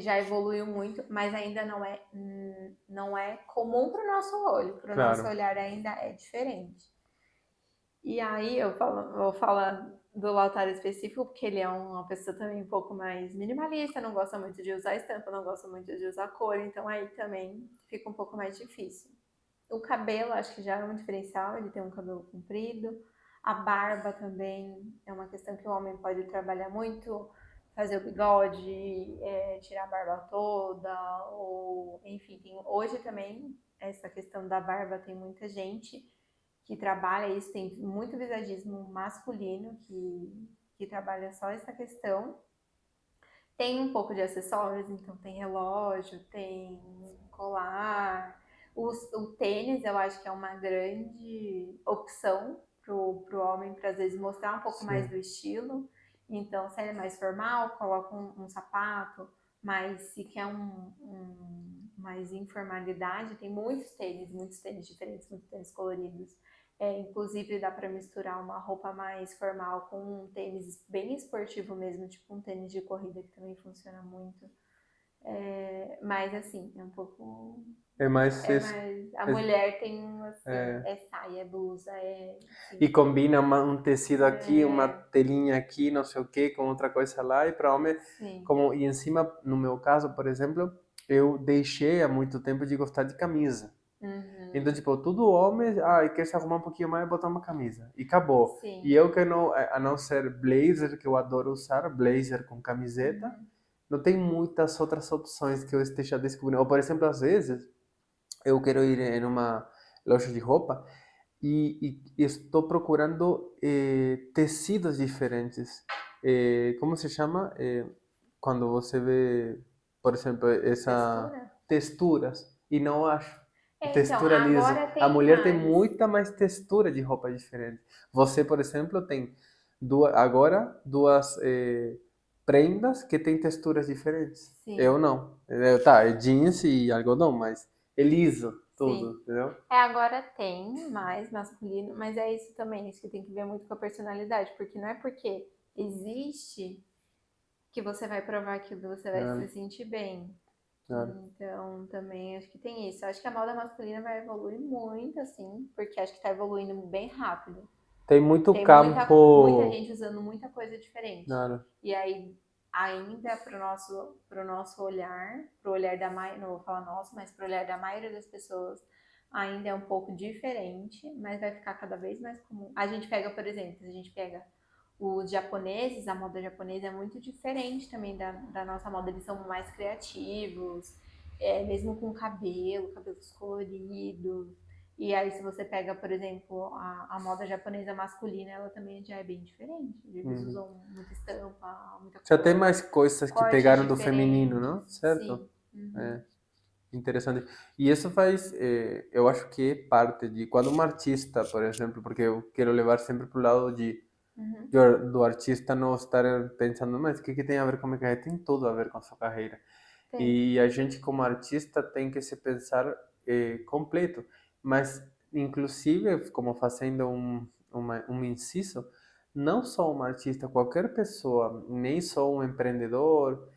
já evoluiu muito, mas ainda não é comum para o nosso olho. Para o nosso Claro. olhar ainda é diferente. E aí vou falar do Lautaro específico, porque ele é uma pessoa também um pouco mais minimalista, não gosta muito de usar estampa, não gosta muito de usar cor, então aí também fica um pouco mais difícil. O cabelo, acho que já é um diferencial, ele tem um cabelo comprido. A barba também é uma questão que o homem pode trabalhar muito, fazer o bigode, tirar a barba toda, ou enfim, hoje também essa questão da barba tem muita gente que trabalha isso, tem muito visagismo masculino que trabalha só essa questão. Tem um pouco de acessórios, então tem relógio, tem colar. O tênis eu acho que é uma grande opção pro homem para às vezes mostrar um pouco mais Sim. do estilo. Então, se ele é mais formal, coloca um sapato, mas se quer mais informalidade, tem muitos tênis diferentes, muitos tênis coloridos. Inclusive dá para misturar uma roupa mais formal com um tênis bem esportivo mesmo, tipo um tênis de corrida que também funciona muito. Mas assim, é um pouco. É mais, É mais. A es- mulher tem um assim, é, é saia, é blusa, e assim. combina um tecido aqui, uma É, telinha aqui, não sei o que, com outra coisa lá, e para homem, sim. como, e em cima, no meu caso, por exemplo, eu deixei há muito tempo de gostar de camisa. Então, Uhum, tipo, todo homem, quer se arrumar um pouquinho mais, botar uma camisa. E acabou. E sim. eu que não, a não ser blazer, que eu adoro usar, blazer com camiseta, Uhum, não tem muitas outras opções que eu esteja descobrindo. Ou, por exemplo, às vezes, eu quero ir em uma loja de roupa e estou procurando tecidos diferentes. Como se chama? Quando você vê, por exemplo, essa textura? texturas e não acho. Então, Textura lisa. agora A tem mulher tem mais. muita mais textura de roupa diferente. Você, por exemplo, tem agora duas prendas que têm texturas diferentes. Eu Sim, não. Tá, é jeans e algodão, mas é liso sim. tudo, entendeu? Agora tem mais masculino, mas é isso também, isso que tem que ver muito com a personalidade, porque não é porque existe que você vai provar aquilo, você vai se Claro, sentir bem. claro. Então, também acho que tem isso. Acho que a moda masculina vai evoluir muito, assim, porque acho que tá evoluindo bem rápido. Tem muito Tem muita campo. gente usando muita coisa diferente. Claro. E aí, ainda pro nosso olhar, pro olhar da maioria, não vou falar nosso, mas pro olhar da maioria das pessoas, ainda é um pouco diferente, mas vai ficar cada vez mais comum. A gente pega, por exemplo, a gente pega os japoneses, a moda japonesa é muito diferente também da nossa moda, eles são mais criativos, mesmo com cabelos coloridos. E aí, se você pega, por exemplo, a moda japonesa masculina, ela também já é bem diferente. Eles Uhum. usam muita estampa, muita Já tem cor, mais coisas que cortes pegaram do feminino, diferentes. não? Certo? Sim. Uhum. É interessante. E isso faz, eu acho que é parte de quando um artista, por exemplo, porque eu quero levar sempre para o lado Uhum. do artista não estar pensando, mas o que, que tem a ver com a minha carreira? Tem tudo a ver com a sua carreira. Tem. E a gente, como artista, tem que se pensar completo. Mas, inclusive, como fazendo um inciso, não só um artista, qualquer pessoa, nem só um empreendedor,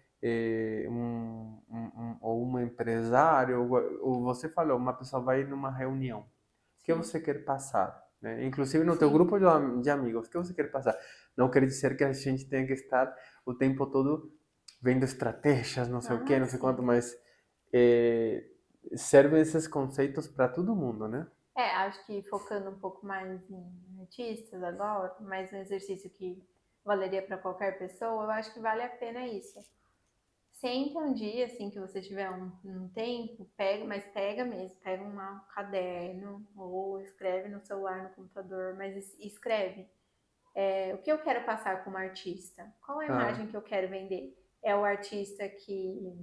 ou um empresário, ou você falou, uma pessoa vai numa reunião. O que Sim. você quer passar? Né? Inclusive no teu Sim. grupo de amigos, o que você quer passar? Não quer dizer que a gente tenha que estar o tempo todo vendo estratégias, não sei o que, Ah, não sei quanto, sim. mas é, servem esses conceitos para todo mundo, né? Acho que focando um pouco mais em artistas agora, mais um exercício que valeria para qualquer pessoa, eu acho que vale a pena isso. Senta um dia, assim, que você tiver um tempo, pega, mas pega mesmo, pega um caderno ou escreve no celular, no computador, mas escreve. O que eu quero passar como artista? Qual a Ah, imagem que eu quero vender? É o artista que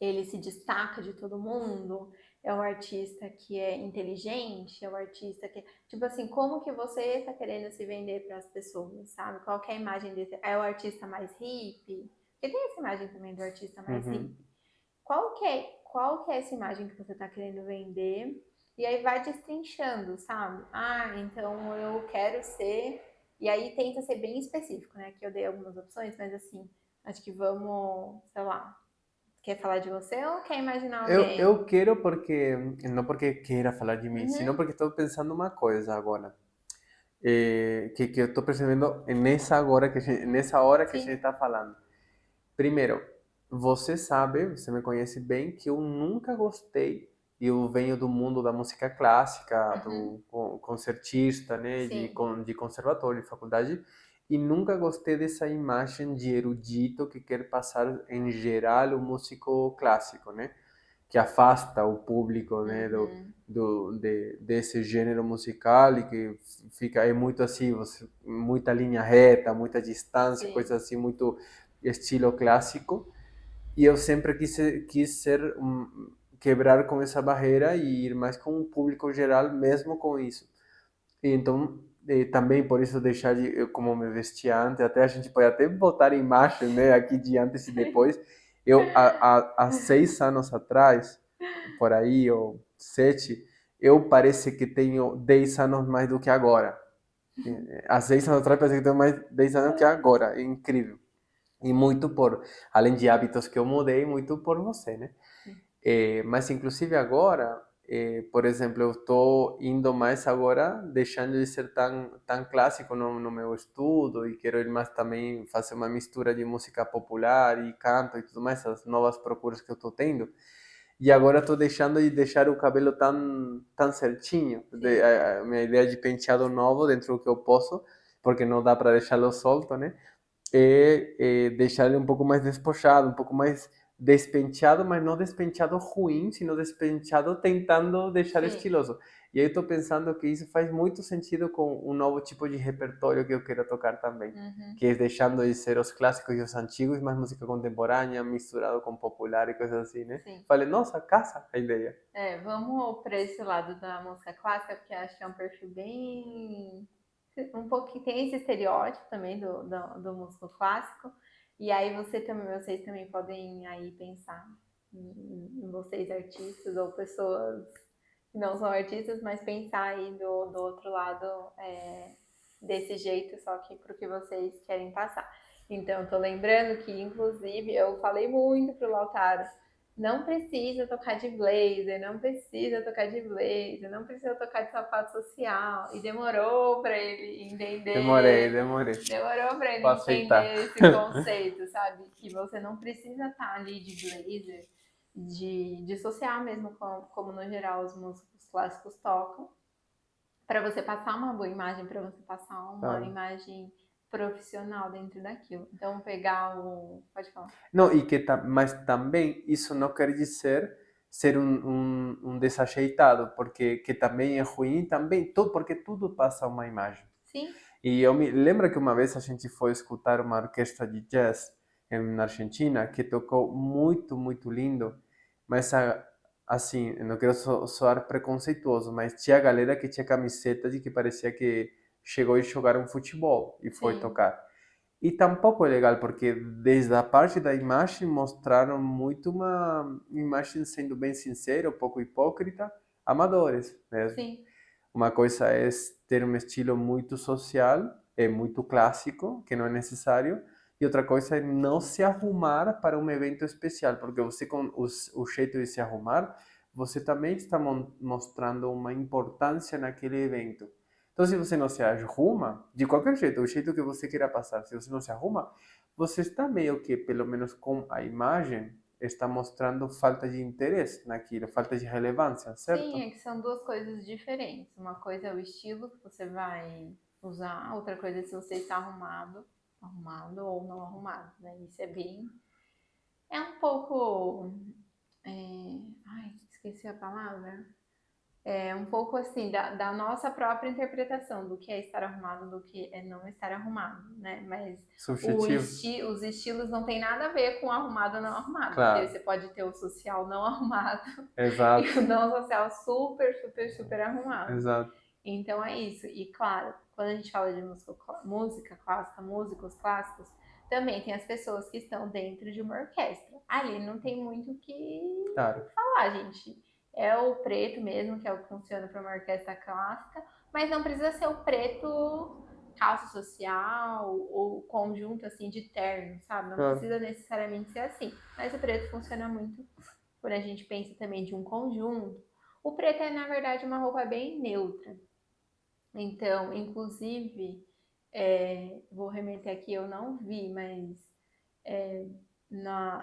ele se destaca de todo mundo? É o artista que é inteligente? É o artista que. Tipo assim, como que você está querendo se vender para as pessoas, sabe? Qual que é a imagem desse? É o artista mais hippie? Porque tem essa imagem também do artista mais uhum. hippie. Qual que é essa imagem que você está querendo vender? E aí vai destrinchando, sabe? Então eu quero ser. E aí tenta ser bem específico, né? Que eu dei algumas opções, mas assim, acho que vamos, sei lá, quer falar de você ou quer imaginar Eu alguém? quero porque, não porque queira falar de mim, Uhum, sino porque estou pensando uma coisa agora. Que eu estou percebendo nessa hora que a gente sim. está falando. Primeiro, você sabe, você me conhece bem, que eu nunca gostei. Eu venho do mundo da música clássica, Uhum, do concertista, né, sim. de conservatório, de faculdade, e nunca gostei dessa imagem de erudito que quer passar em geral o músico clássico, né? Que afasta o público, né, desse gênero musical e que fica é muito assim, muita linha reta, muita distância, Sim. coisa assim, muito estilo clássico. E eu sempre quis ser quebrar com essa barreira e ir mais com o público geral, mesmo com isso. E então, também por isso deixar de como me vestia antes, até a gente pode até botar imagens, né, aqui de antes e depois. Eu, há 6 anos atrás, por aí, ou 7, eu parece que tenho 10 anos mais do que agora. Há 6 anos atrás parece que tenho mais 10 anos que agora. É incrível. E muito além de hábitos que eu mudei, muito por você, né? Mas inclusive agora, por exemplo, eu estou indo mais agora, deixando de ser tão clássico no meu estudo e quero ir mais também fazer uma mistura de música popular e canto e tudo mais, as novas procuras que eu estou tendo. E agora estou deixando de deixar o cabelo tão certinho. A minha ideia de penteado novo dentro do que eu posso, porque não dá para deixá-lo solto, né? Deixar ele um pouco mais despojado, um pouco mais despenteado, mas não despenteado ruim, sino despenteado tentando deixar Sim. estiloso. E aí eu estou pensando que isso faz muito sentido com um novo tipo de repertório que eu quero tocar também, que é deixando de ser os clássicos e os antigos, mas música contemporânea misturado com popular e coisas assim, né? Sim. Falei, nossa, casa a ideia. Vamos para esse lado da música clássica, porque acho que é um perfil bem um pouquinho, tem esse estereótipo também do músico clássico, e aí vocês também podem aí pensar em vocês artistas ou pessoas que não são artistas, mas pensar aí do outro lado desse jeito, só que pro que vocês querem passar. Então, tô lembrando que, inclusive, eu falei muito pro Lautaro, não precisa tocar de blazer, não precisa tocar de blazer, não precisa tocar de sapato social. E demorou para ele entender. Demorei. Demorou para ele Vou aceitar. entender esse conceito, sabe? Que você não precisa estar ali de blazer, de social mesmo, como no geral os músicos clássicos tocam, para você passar uma boa imagem, para você passar uma Claro. imagem profissional dentro daquilo. Então, pegar o. Pode falar. Não, mas também isso não quer dizer ser um desajeitado, porque que também é ruim, também, porque tudo passa uma imagem. Sim. E eu me lembro que uma vez a gente foi escutar uma orquestra de jazz na Argentina que tocou muito, muito lindo, mas assim, eu não quero soar preconceituoso, mas tinha galera que tinha camiseta de que parecia que chegou e jogaram futebol e foi Sim. tocar. E tampouco é legal, porque desde a parte da imagem mostraram muito uma imagem, sendo bem sincero, um pouco hipócrita, amadores mesmo. Sim. Uma coisa é ter um estilo muito social, é muito clássico, que não é necessário, e outra coisa é não se arrumar para um evento especial, porque você com o jeito de se arrumar, você também está mostrando uma importância naquele evento. Então, se você não se arruma, de qualquer jeito, o jeito que você queira passar, se você não se arruma, você está meio que, pelo menos com a imagem, está mostrando falta de interesse naquilo, falta de relevância, certo? Sim, é que são duas coisas diferentes. Uma coisa é o estilo que você vai usar, outra coisa é se você está arrumado ou não arrumado, né? Isso é bem. É um pouco. Ai, esqueci a palavra. É um pouco assim, da nossa própria interpretação do que é estar arrumado, do que é não estar arrumado, né? Mas Subjetivo. os estilos não tem nada a ver com arrumado ou não arrumado. Claro. Porque você pode ter o social não arrumado Exato. e o não social super, super, super arrumado. Exato. Então é isso. E claro, quando a gente fala de música clássica, músicos clássicos, também tem as pessoas que estão dentro de uma orquestra. Ali não tem muito o que Claro. falar, gente. É o preto mesmo, que é o que funciona para uma orquestra clássica, mas não precisa ser o preto calça social ou conjunto assim de terno, sabe? Não Claro. precisa necessariamente ser assim. Mas o preto funciona muito quando a gente pensa também de um conjunto. O preto é, na verdade, uma roupa bem neutra. Então, inclusive, vou remeter aqui, eu não vi, mas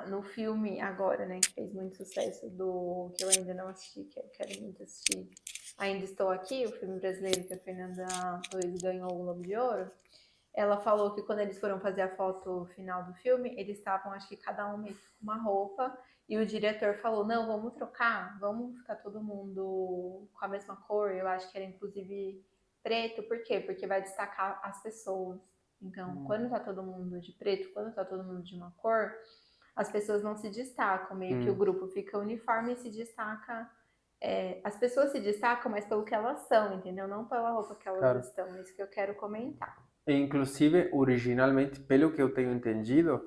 no filme agora, né, que fez muito sucesso, que eu ainda não assisti, que eu quero muito assistir, Ainda Estou Aqui, o filme brasileiro que a Fernanda Torres ganhou o Globo de Ouro, ela falou que quando eles foram fazer a foto final do filme, eles estavam, acho que cada um meio que com uma roupa, e o diretor falou, não, vamos trocar, vamos ficar todo mundo com a mesma cor, eu acho que era inclusive preto, por quê? Porque vai destacar as pessoas. Então, quando tá todo mundo de preto, quando tá todo mundo de uma cor, as pessoas não se destacam, meio que o grupo fica uniforme e se destaca. As pessoas se destacam, mas pelo que elas são, entendeu? Não pela roupa que elas Claro. estão. É isso que eu quero comentar. E, inclusive, originalmente, pelo que eu tenho entendido,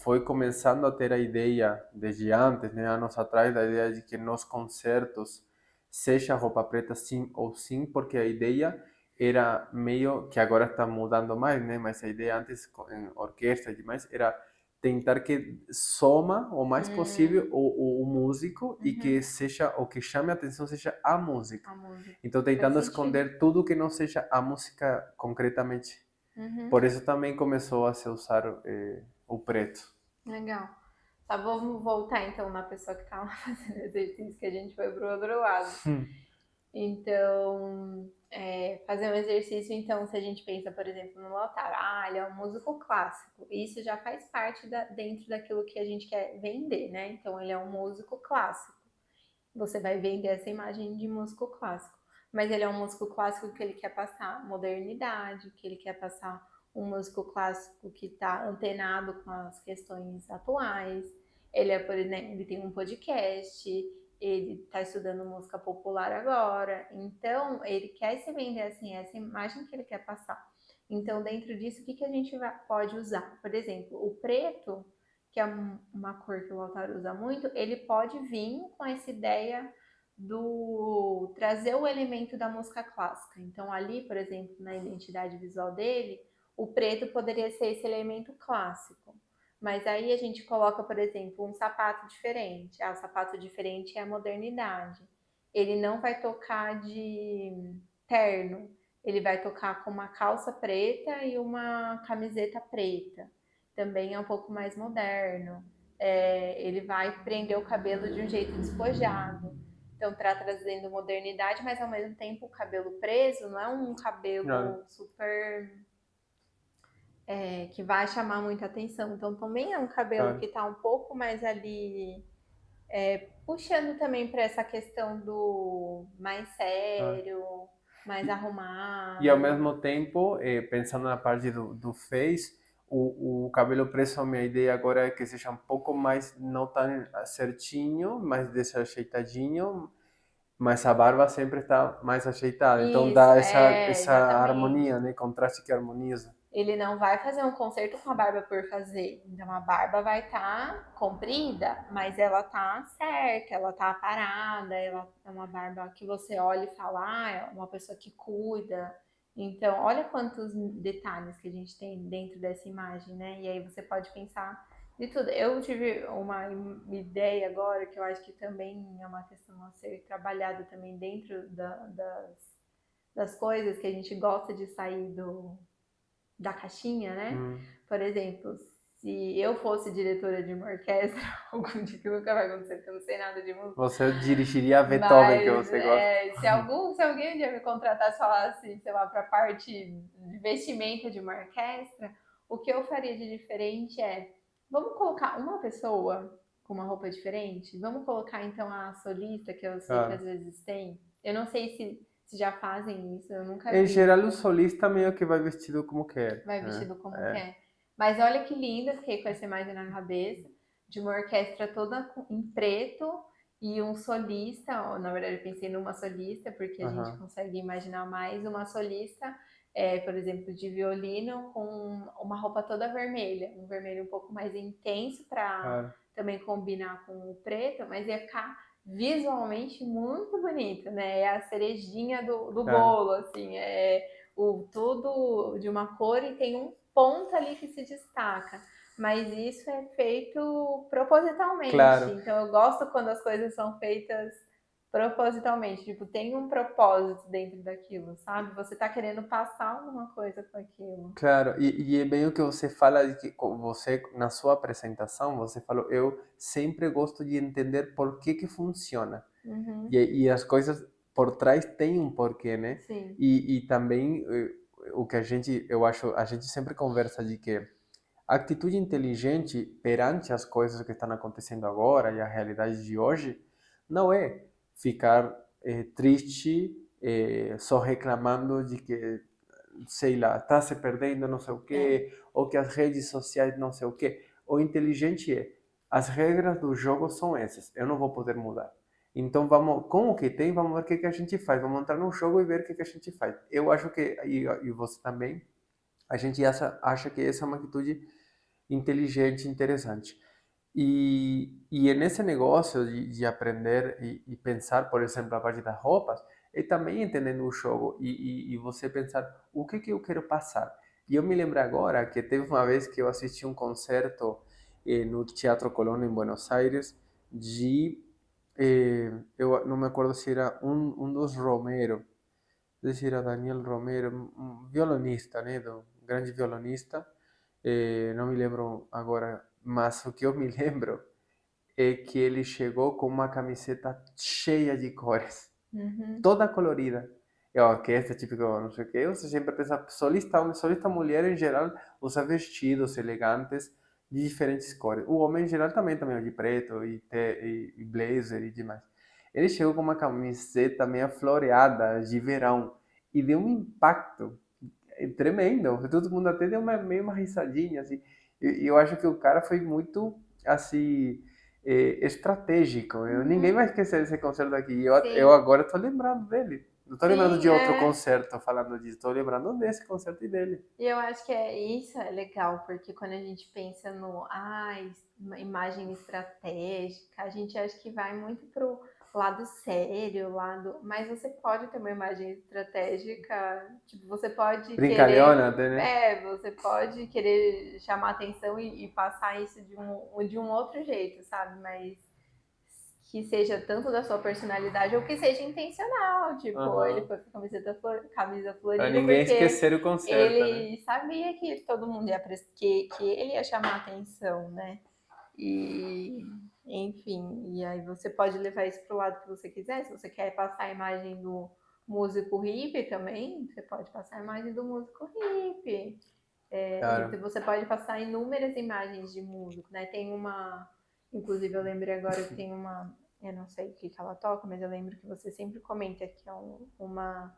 foi começando a ter a ideia, desde antes, né, anos atrás, da ideia de que nos concertos seja roupa preta sim ou sim, porque a ideia era meio, que agora está mudando mais, né, mas a ideia antes, em orquestra e demais, era tentar que soma o mais possível o músico e que seja, o que chame a atenção seja a música. A música. Então, Faz tentando sentido. esconder tudo que não seja a música concretamente. Por isso também começou a se usar o preto. Legal. Tá, vamos voltar então na pessoa que tava fazendo exercício, que a gente foi pro outro lado. Então, fazer um exercício, então, se a gente pensa, por exemplo, no Lautaro, ele é um músico clássico. Isso já faz parte dentro daquilo que a gente quer vender, né? Então, ele é um músico clássico. Você vai vender essa imagem de músico clássico. Mas ele é um músico clássico que ele quer passar modernidade, que ele quer passar um músico clássico que está antenado com as questões atuais. Ele é, por exemplo, ele tem um podcast, ele está estudando música popular agora. Então, ele quer se vender assim, essa imagem que ele quer passar. Então, dentro disso, o que a gente pode usar? Por exemplo, o preto, que é uma cor que o Lautaro usa muito, ele pode vir com essa ideia do trazer o elemento da música clássica. Então, ali, por exemplo, na identidade visual dele, o preto poderia ser esse elemento clássico. Mas aí a gente coloca, por exemplo, um sapato diferente. O sapato diferente é a modernidade. Ele não vai tocar de terno, ele vai tocar com uma calça preta e uma camiseta preta. Também é um pouco mais moderno. Ele vai prender o cabelo de um jeito despojado. Então, tá trazendo modernidade, mas ao mesmo tempo o cabelo preso não é um cabelo super que vai chamar muita atenção. Então, também é um cabelo que está um pouco mais ali, puxando também para essa questão do mais sério, mais arrumado. E ao mesmo tempo, pensando na parte do Face, o cabelo preso, a minha ideia agora é que seja um pouco mais, não tão certinho, mais desajeitadinho, mas a barba sempre está mais ajeitada. Então dá essa harmonia, né? Contraste que harmoniza. Ele não vai fazer um concerto com a barba por fazer. Então a barba vai estar comprida, mas ela tá certa, ela tá parada, ela é uma barba que você olha e fala, é uma pessoa que cuida. Então, olha quantos detalhes que a gente tem dentro dessa imagem, né? E aí você pode pensar de tudo. Eu tive uma ideia agora que eu acho que também é uma questão a ser trabalhada também dentro das coisas que a gente gosta de sair da caixinha, né? Por exemplo, se eu fosse diretora de uma orquestra, algum dia que nunca vai acontecer, porque eu não sei nada de música. Você dirigiria a Beethoven, que você gosta. Se alguém um dia me contratasse e falasse, sei lá, para a parte de vestimenta de uma orquestra, o que eu faria de diferente é, vamos colocar uma pessoa com uma roupa diferente? Vamos colocar então a solista, que eu sei que às vezes tem. Eu não sei se já fazem isso, eu nunca vi. Em geral, o solista meio que vai vestido como quer. Vai vestido como quer. Mas olha que linda, fiquei com essa imagem na cabeça, de uma orquestra toda em preto e um solista, ou, na verdade eu pensei numa solista, porque a gente consegue imaginar mais uma solista, por exemplo, de violino, com uma roupa toda vermelha, um vermelho um pouco mais intenso para também combinar com o preto, mas ia ficar visualmente muito bonito, né? É a cerejinha do bolo, assim, tudo de uma cor e tem um ponto ali que se destaca. Mas isso é feito propositalmente. Claro. Então eu gosto quando as coisas são feitas propositalmente. Tipo, tem um propósito dentro daquilo, sabe? Você tá querendo passar alguma coisa com aquilo. Claro, e é bem o que você fala, de que você, na sua apresentação, você falou, eu sempre gosto de entender por que funciona. E as coisas por trás têm um porquê, né? Sim. E também o que eu acho, a gente sempre conversa de que a atitude inteligente perante as coisas que estão acontecendo agora e a realidade de hoje não é ficar triste, só reclamando de que, sei lá, está se perdendo não sei o É, quê, ou que as redes sociais não sei o quê. O inteligente é, as regras do jogo são essas, eu não vou poder mudar. Então vamos, com o que tem, vamos ver o que a gente faz. Vamos entrar no jogo e ver o que a gente faz. Eu acho que, e você também, a gente acha que essa é uma atitude inteligente, interessante. E nesse negócio de aprender e pensar, por exemplo, a parte das roupas, é também entendendo o jogo e você pensar o que eu quero passar. E eu me lembro agora que teve uma vez que eu assisti um concerto no Teatro Colón em Buenos Aires de, eu não me acordo se era um dos Romero, não sei se era Daniel Romero, um violonista, né, um grande violonista, não me lembro agora, mas o que eu me lembro é que ele chegou com uma camiseta cheia de cores, uhum, toda colorida. E a orquestra, típico, não sei o quê, você sempre pensa, solista homem, solista mulher em geral, usa vestidos elegantes de diferentes cores. O homem em geral também de preto e blazer e demais. Ele chegou com uma camiseta meio floreada de verão e deu um impacto tremendo. Todo mundo até deu meio uma risadinha, assim. E eu acho que o cara foi muito, assim, estratégico. Ninguém uhum. vai esquecer esse concerto aqui. Eu Sim, agora tô lembrando dele. Não tô lembrando sim, de outro é. concerto falando disso. Tô lembrando desse concerto e dele. E eu acho que é isso é legal, porque quando a gente pensa no uma imagem estratégica, a gente acha que vai muito pro lado sério, lado, mas você pode ter uma imagem estratégica, tipo, você pode querer, Brincalhona até, né? você pode querer chamar atenção e passar isso de um outro jeito, sabe? Mas que seja tanto da sua personalidade ou que seja intencional. Tipo, ele Aham. foi com camisa Pra florida ninguém porque esquecer o concerto, né? ele sabia que todo mundo que ele ia chamar atenção, né? E, enfim, e aí você pode levar isso pro lado que você quiser. Se você quer passar a imagem do músico hippie também, você pode passar a imagem do músico hippie. E Claro. você pode passar inúmeras imagens de músico, né? Tem uma, inclusive eu lembrei agora que tem uma, eu não sei o que que ela toca, mas eu lembro que você sempre comenta que é uma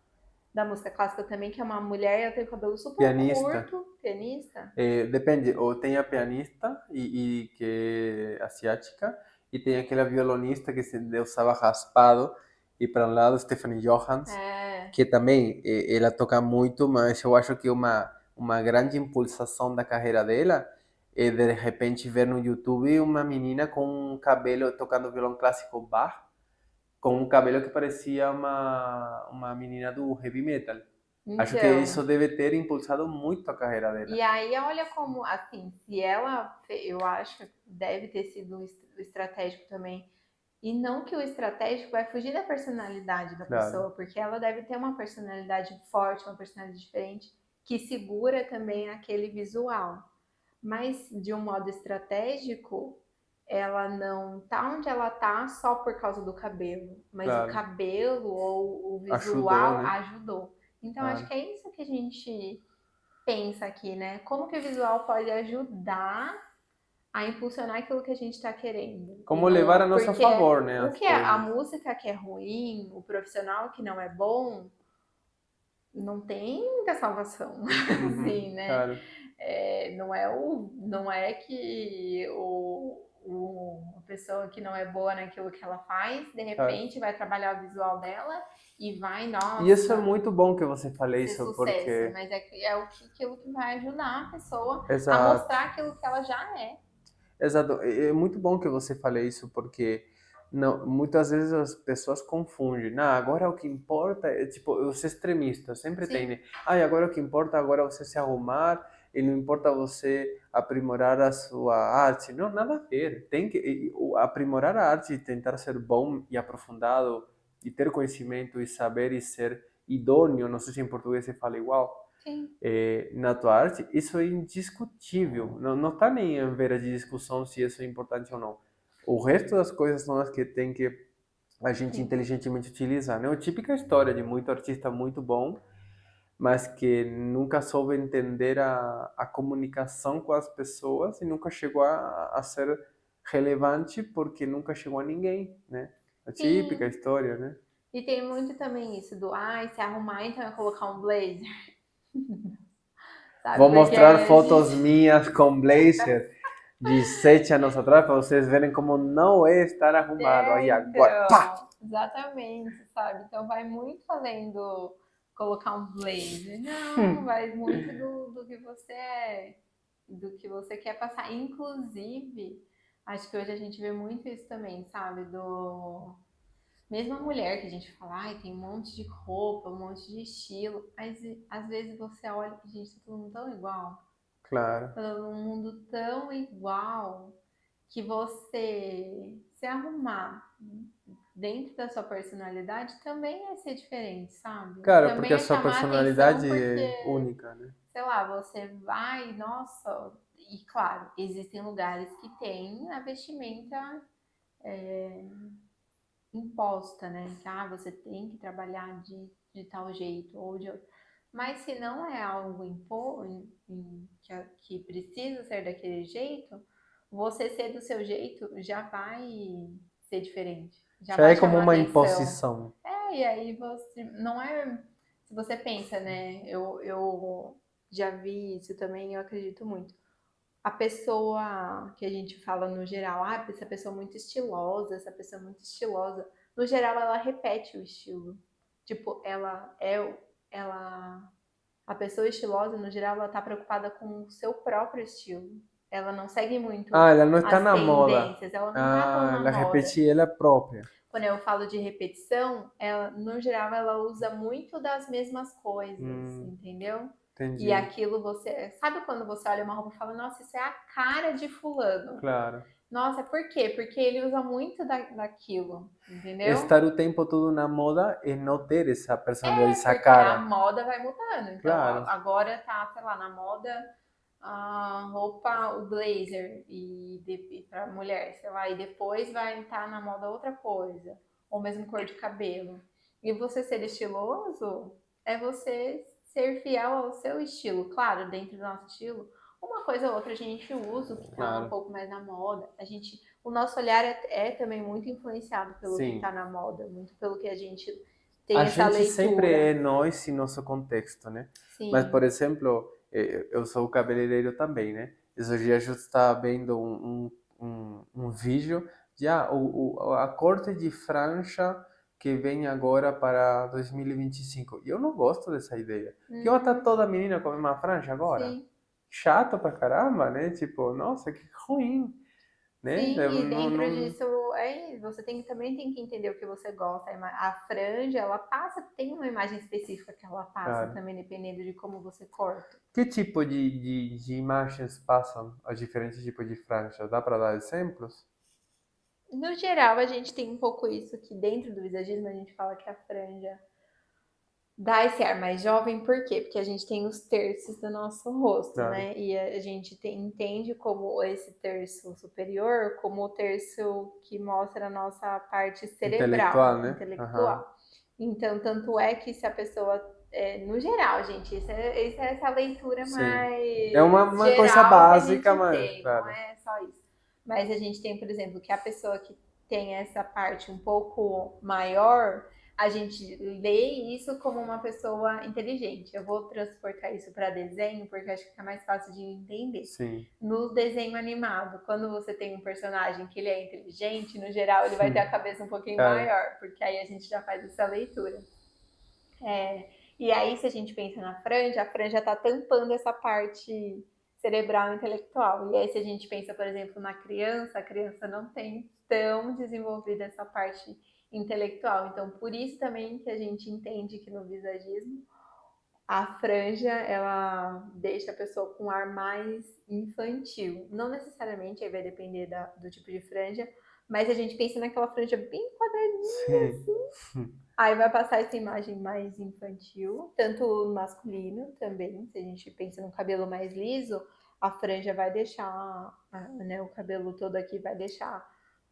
da música clássica também, que é uma mulher, ela tem o cabelo super Pianista. curto, pianista. Depende, ou tem a pianista e que é asiática, e tem aquela violonista que se usava raspado, e para um lado Stephanie Johans, É, que também ela toca muito, mas eu acho que uma grande impulsação da carreira dela é de repente ver no YouTube uma menina com um cabelo tocando violão clássico Bach, com um cabelo que parecia uma menina do heavy metal. Acho que então. isso deve ter impulsado muito a carreira dela. E aí, olha como, assim, se ela, eu acho que deve ter sido um estratégico também. E não que o estratégico vai fugir da personalidade da Claro, pessoa, porque ela deve ter uma personalidade forte, uma personalidade diferente, que segura também aquele visual. Mas, de um modo estratégico, ela não tá onde ela tá só por causa do cabelo, mas o claro. cabelo ou o Ajudou, visual né? ajudou. Então, acho Claro. que é isso que a gente pensa aqui, né? Como que o visual pode ajudar a impulsionar aquilo que a gente está querendo. E Como levar a não, nosso porque favor, né, o as que é a coisas. música que é ruim, o profissional que não é bom, não tem muita salvação, Uhum, assim, né? claro. Não é que a pessoa que não é boa naquilo que ela faz, de Claro. repente vai trabalhar o visual dela e vai, E isso é nossa, muito bom que você fale ser isso, sucesso, porque... mas aquilo que vai ajudar a pessoa a Exato. mostrar aquilo que ela já é. Exato. É muito bom que você fale isso, porque não, muitas vezes as pessoas confundem. Não, agora o que importa é, tipo, os extremistas sempre tem, Sim, né? Ah, agora o que importa agora é você se arrumar e não importa você aprimorar a sua arte. Não, nada a ver. Tem que aprimorar a arte e tentar ser bom e aprofundado e ter conhecimento e saber e ser idôneo, não sei se em português se fala igual, sim. na tua arte, isso é indiscutível. Não está nem em vera de discussão se isso é importante ou não. O resto das coisas são as que tem que a gente Sim. inteligentemente utilizar, né? A típica história de muito artista muito bom, mas que nunca soube entender a comunicação com as pessoas e nunca chegou a ser relevante porque nunca chegou a ninguém, né? A típica Sim, história, né? e tem muito também isso do, se arrumar, então é colocar um blazer, sabe? Vou Porque mostrar aí a fotos gente... minhas com blazer de 7 anos atrás para vocês verem como não é estar arrumado. Aí agora, pá! Então, exatamente, sabe? Então vai muito além do colocar um blazer. Não, vai muito do que você é, do que você quer passar. Inclusive, acho que hoje a gente vê muito isso também, sabe? Do mesmo a mulher que a gente fala, ai, tem um monte de roupa, um monte de estilo, mas às vezes você olha e, gente, tá todo mundo tão igual, Claro, tá todo mundo tão igual, que você se arrumar dentro da sua personalidade também é ser diferente, sabe? claro, porque Também a é sua chamar atenção personalidade porque, é única, né? sei lá, você vai, nossa, e claro, existem lugares que tem a vestimenta imposta, né? Que você tem que trabalhar de tal jeito ou de outro. Mas se não é algo que precisa ser daquele jeito, você ser do seu jeito já vai ser diferente, já Já vai é como chamar uma atenção. imposição. E aí você não é. Se você pensa, né? Eu já vi isso também, eu acredito muito. A pessoa que a gente fala no geral, essa pessoa é muito estilosa, essa pessoa é muito estilosa. No geral, ela repete o estilo. Tipo, ela, a pessoa estilosa, no geral, ela tá preocupada com o seu próprio estilo. Ela não segue Ah, muito ela não está as na moda. tendências, ela não tá tão Ah, na ela moda. repete ela própria. Quando eu falo de repetição, ela, no geral, ela usa muito das mesmas coisas, Hum, entendeu? E entendi. aquilo você. Sabe quando você olha uma roupa e fala, nossa, isso é a cara de fulano? Claro. Nossa, por quê? Porque ele usa muito daquilo, entendeu? Estar o tempo todo na moda e não ter essa personalidade, essa Porque a cara. moda vai mudando. Então, Claro. agora tá, sei lá, na moda a roupa, o blazer e para mulher, sei lá, e depois vai estar na moda outra coisa, ou mesmo cor de cabelo. E você ser estiloso é você ser fiel ao seu estilo, claro, dentro do nosso estilo. Uma coisa ou outra a gente usa o que está um Claro. pouco mais na moda. O nosso olhar é também muito influenciado pelo que está Sim. na moda, muito pelo que a gente A tem essa gente sempre leitura. é nós e nosso contexto, né? Mas, por Sim, exemplo, eu sou cabeleireiro também, né? Esses dias eu estava vendo um vídeo de a corte de franja que vem agora para 2025. E 25. E eu não gosto dessa ideia. Que eu estar uhum, toda menina com a mesma franja agora? sim. Chato pra caramba, né? Tipo, nossa, que ruim, né? Sim, e Não, dentro não... disso, você também tem que entender o que você gosta. A franja, ela passa, tem uma imagem específica que ela passa Claro. também, dependendo de como você corta. Que tipo de imagens passam os diferentes tipos de franjas? Dá para dar exemplos? No geral, a gente tem um pouco isso que dentro do visagismo a gente fala que a franja dá esse ar mais jovem, por quê? Porque a gente tem os terços do nosso rosto, Claro. né? E a gente entende como esse terço superior como o terço que mostra a nossa parte cerebral, Intelectual, né? Aham. intelectual. Então, tanto é que se a pessoa, no geral, gente, isso é essa leitura Sim. É mais uma coisa geral que a básica, gente mas, tem, não claro. é só isso. Mas a gente tem, por exemplo, que a pessoa que tem essa parte um pouco maior, a gente lê isso como uma pessoa inteligente. Eu vou transportar isso para desenho porque acho que fica mais fácil de entender. Sim. No desenho animado, quando você tem um personagem que ele é inteligente, no geral ele vai ter a cabeça um pouquinho Claro. maior, porque aí a gente já faz essa leitura. E aí, se a gente pensa na franja, a franja está tampando essa parte cerebral e intelectual. E aí, se a gente pensa, por exemplo, na criança, a criança não tem tão desenvolvida essa parte intelectual. Então, por isso também que a gente entende que no visagismo a franja ela deixa a pessoa com um ar mais infantil. Não necessariamente, aí vai depender do tipo de franja, mas a gente pensa naquela franja bem quadradinha, Sim. aí vai passar essa imagem mais infantil, tanto masculino também. Se a gente pensa no cabelo mais liso, a franja vai deixar, né, o cabelo todo aqui vai deixar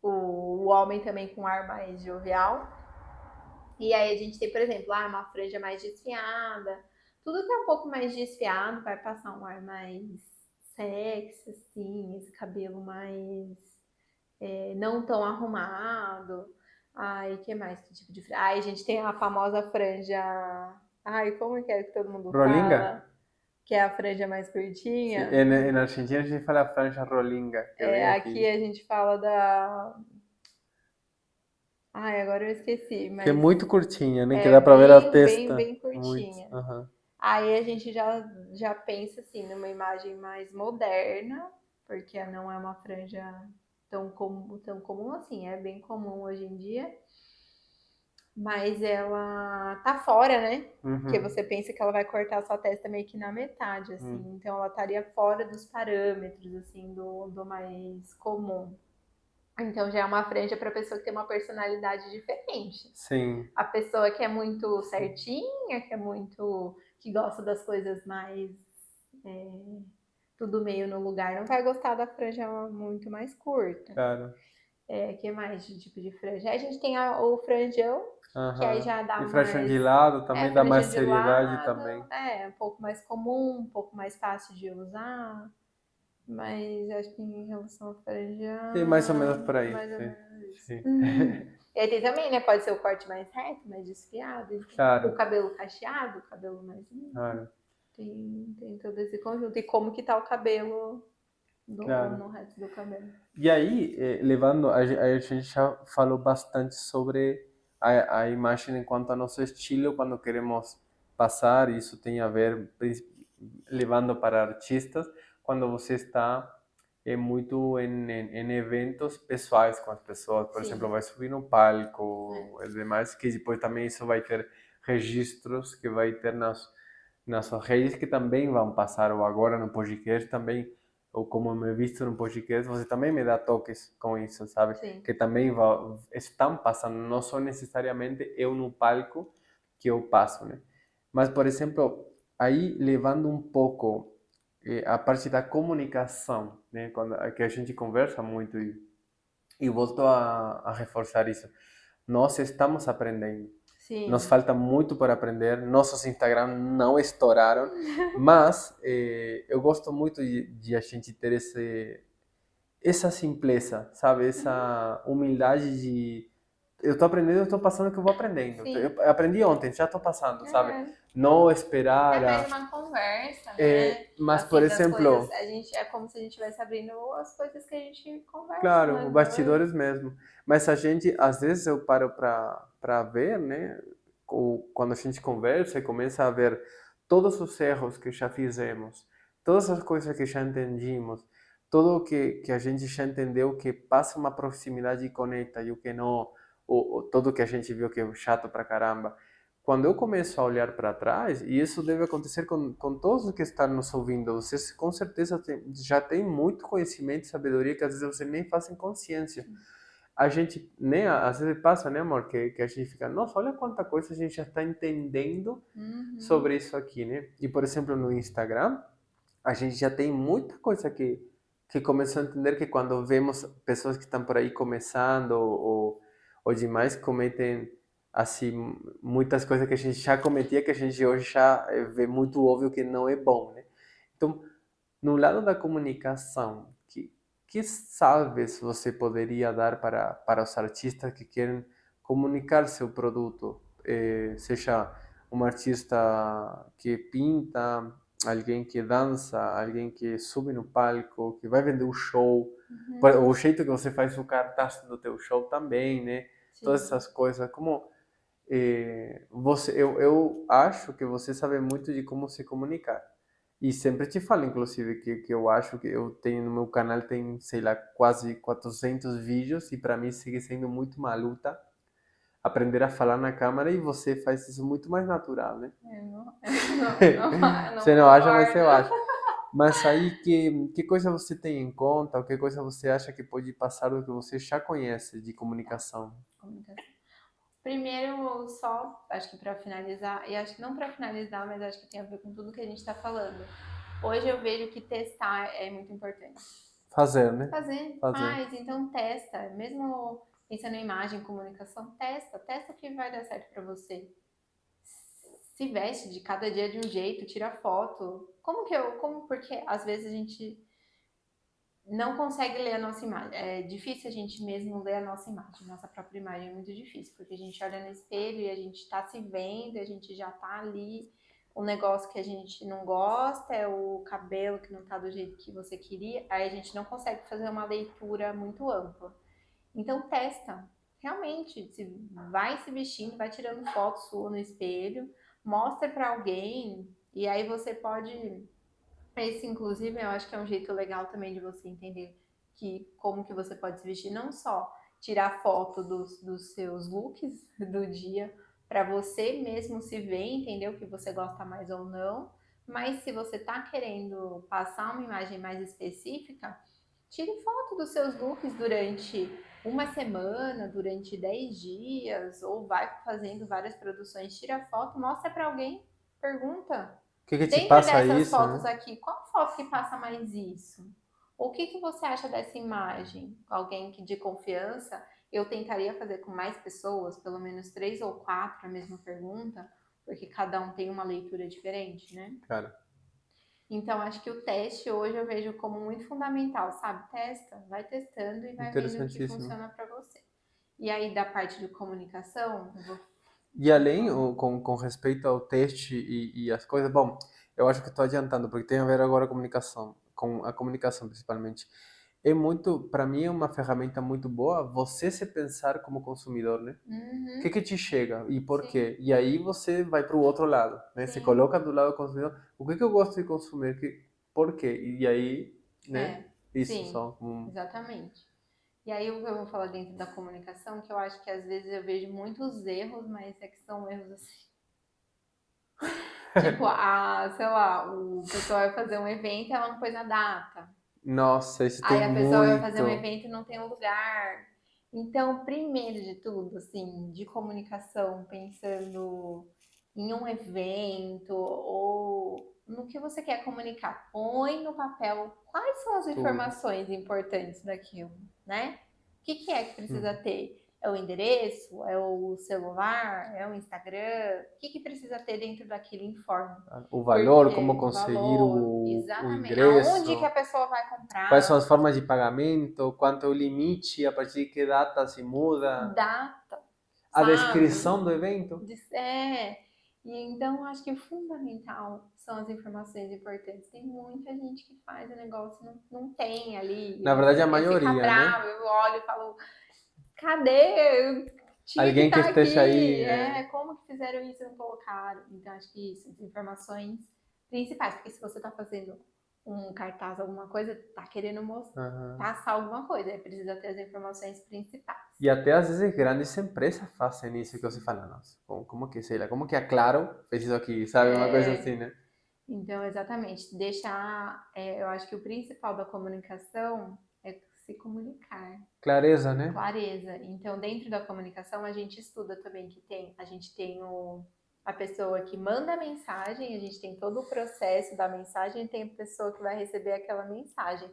o homem também com um ar mais jovial. E aí a gente tem, por exemplo, uma franja mais desfiada. Tudo que é um pouco mais desfiado vai passar um ar mais sexy, assim, esse cabelo mais não tão arrumado. Ai, que mais? Que tipo de franja? Ai, a gente tem a famosa franja. Ai, como que é que todo mundo Rolinga? fala? Que é a franja mais Sí, curtinha. en Argentina se fala franja rolinga, que vem É, aqui aqui. a gente fala da. Ai, agora eu esqueci, Que é mas muito curtinha, né? Que é dá pra ver a bem, bem, testa. bem Muito. curtinha. Aham. Aí a gente já pensa assim numa imagem mais moderna, porque não é uma franja tão comum assim, é bem comum hoje em dia, mas ela tá fora, né? Porque Uhum. você pensa que ela vai cortar a sua testa meio que na metade, assim, Hum. então ela estaria fora dos parâmetros, assim, do mais comum. Então já é uma franja para pessoa que tem uma personalidade diferente. Sim, A pessoa que é muito certinha, que gosta das coisas mais tudo meio no lugar, não vai gostar da franja muito mais curta. claro. Que mais de tipo de franja? Aí a gente tem o franjão, que aí Aham. já dá E franja de mais lado também dá mais franja de seriedade lado, também. um pouco mais comum, um pouco mais fácil de usar. Mas acho que em relação à franja, Sim, mais ou menos por aí. mais ou Sim. menos isso. Sim. E aí tem também, né? Pode ser o corte mais reto, mais desfiado. Então, o Claro, cabelo cacheado, o cabelo mais limpo. claro, Tem todo esse conjunto. E como que tá o cabelo claro. no resto do cabelo. E aí, levando, a gente já falou bastante sobre a imagem enquanto a nosso estilo, quando queremos passar, isso tem a ver, levando para artistas, quando você está muito em eventos pessoais com as pessoas, por exemplo, Sim. vai subir no É. palco, e demais, que depois também isso vai ter registros que vai ter nas suas redes que também vão passar, ou agora no podcast também, ou como eu me visto no podcast, você também me dá toques com isso, sabe? Sim. Que também estão passando, não só necessariamente eu no palco que eu passo, né? Mas, por exemplo, aí levando um pouco a parte da comunicação, né? Quando, que a gente conversa muito e volto a reforçar isso. Nós estamos aprendendo. Nos Sim. falta muito por aprender. Nossos Instagram não estouraram, mas eu gosto muito de a gente ter essa simpleza, sabe? Uhum. Essa humildade de eu estou aprendendo, eu estou passando o que eu vou aprendendo. Sim. Eu aprendi ontem, já estou passando, sabe? É. Não É esperar mais a... uma conversa, né? mas, por Assim, das coisas. exemplo, A gente é como se a gente estivesse abrindo as coisas que a gente conversa, claro, né? o Dois. bastidores mesmo. Mas a gente, às vezes eu paro para ver, né? Quando a gente conversa e começa a ver todos os erros que já fizemos, todas as coisas que já entendimos, tudo que a gente já entendeu que passa uma proximidade e conecta e o que não, tudo que a gente viu que é chato pra caramba. Quando eu começo a olhar para trás, e isso deve acontecer com todos os que estão nos ouvindo, vocês com certeza já têm muito conhecimento e sabedoria que às vezes você nem fazem consciência. A gente, né, às vezes passa, né, amor, que a gente fica, nossa, olha quanta coisa a gente já está entendendo Uhum. sobre isso aqui, né? E, por exemplo, no Instagram, a gente já tem muita coisa que começou a entender que quando vemos pessoas que estão por aí começando ou demais cometem assim muitas coisas que a gente já cometia que a gente hoje já vê muito óbvio que não é bom, né? Então, no lado da comunicação, que salves você poderia dar para os artistas que querem comunicar seu produto? Seja um artista que pinta, alguém que dança, alguém que sube no palco, que vai vender um show, Uhum. o jeito que você faz o cartaz do teu show também, né? Todas Sim. essas coisas, como eu acho que você sabe muito de como se comunicar. E sempre te falo, inclusive, que eu acho que eu tenho no meu canal, tem, sei lá, quase 400 vídeos e para mim segue sendo muito uma luta aprender a falar na câmera e você faz isso muito mais natural, né? Eu não Você não acha, mas concordo. eu acho. Mas aí, que coisa você tem em conta, ou que coisa você acha que pode passar do que você já conhece de comunicação? Comunicação. Primeiro, só, acho que para finalizar, e acho que não para finalizar, mas acho que tem a ver com tudo que a gente está falando. Hoje eu vejo que testar é muito importante. Fazer, né? Fazer, Fazer. faz, então testa. Mesmo pensando em imagem, comunicação, testa o que vai dar certo para você. se veste de cada dia de um jeito, tira foto. Porque às vezes a gente não consegue ler a nossa imagem. É difícil a gente mesmo ler a nossa imagem, nossa própria imagem é muito difícil, porque a gente olha no espelho e a gente está se vendo, e a gente já está ali, o negócio que a gente não gosta, é o cabelo que não está do jeito que você queria, aí a gente não consegue fazer uma leitura muito ampla. Então testa, realmente, vai se vestindo, vai tirando foto sua no espelho, mostra para alguém, e aí você pode esse, inclusive, eu acho que é um jeito legal também de você entender que como que você pode se vestir, não só tirar foto dos seus looks do dia para você mesmo se ver, entender o que você gosta mais ou não, mas se você tá querendo passar uma imagem mais específica, tire foto dos seus looks durante uma semana, durante 10 dias, ou vai fazendo várias produções, tira foto, mostra para alguém, pergunta. O que te Dentro passa dessas isso, fotos né? aqui, qual foto que passa mais isso? O que que você acha dessa imagem? Alguém que de confiança, eu tentaria fazer com mais pessoas, pelo menos 3 ou 4 a mesma pergunta, porque cada um tem uma leitura diferente, né? Claro, Então, acho que o teste hoje eu vejo como muito fundamental, sabe? Testa, vai testando e vai vendo o que interessantíssimo. funciona para você. E aí, da parte de comunicação, eu vou. E Pode além, falar. com respeito ao teste e as coisas, bom, eu acho que estou adiantando, porque tem a ver agora com a comunicação principalmente. É muito, para mim é uma ferramenta muito boa você se pensar como consumidor, né? O Uhum, que te chega e por sim, quê? E aí você vai para o outro lado, né? Se sim. coloca do lado do consumidor, o que eu gosto de consumir, por quê? E aí, né? É, Isso sim, só. exatamente. E aí o que eu vou falar dentro da comunicação, que eu acho que às vezes eu vejo muitos erros, mas é que são erros assim. Tipo, sei lá, o pessoal vai fazer um evento e ela não pôs a data. Nossa, isso tem Aí a pessoa vai fazer um muito. evento e não tem um lugar. Então, primeiro de tudo, assim, de comunicação, pensando em um evento ou no que você quer comunicar, põe no papel quais são as Tudo. informações importantes daquilo, né? O que que é que precisa Uhum. ter? É o endereço? É o celular? É o Instagram? O que que precisa ter dentro daquilo? Informe. O valor, como Porque conseguir valor, o exatamente. Aonde que a ingresso, pessoa vai quais são as comprar? formas de pagamento, quanto é o limite, a partir de que data se muda, Data, a sabe? descrição do evento. É. E então acho que o fundamental são as informações importantes. Tem muita gente que faz o negócio e não tem ali. Na verdade, a Ele fica maioria, né? bravo, eu olho e falo, cadê? Tinha que Alguém que estar esteja aí. aqui. É, como que fizeram isso e não colocaram? Então acho que isso, as informações principais, porque se você está fazendo um cartaz, alguma coisa, tá querendo Aham. passar alguma coisa, aí precisa ter as informações principais. E até às vezes grandes empresas fazem isso que você fala, nossa, como que sei lá, como que a Claro fez isso aqui, sabe? Uma coisa É, assim, né? então, exatamente, deixar, eu acho que o principal da comunicação é se comunicar, Clareza, né? clareza. Então, dentro da comunicação, a gente estuda também a gente tem a pessoa que manda a mensagem, a gente tem todo o processo da mensagem e tem a pessoa que vai receber aquela mensagem.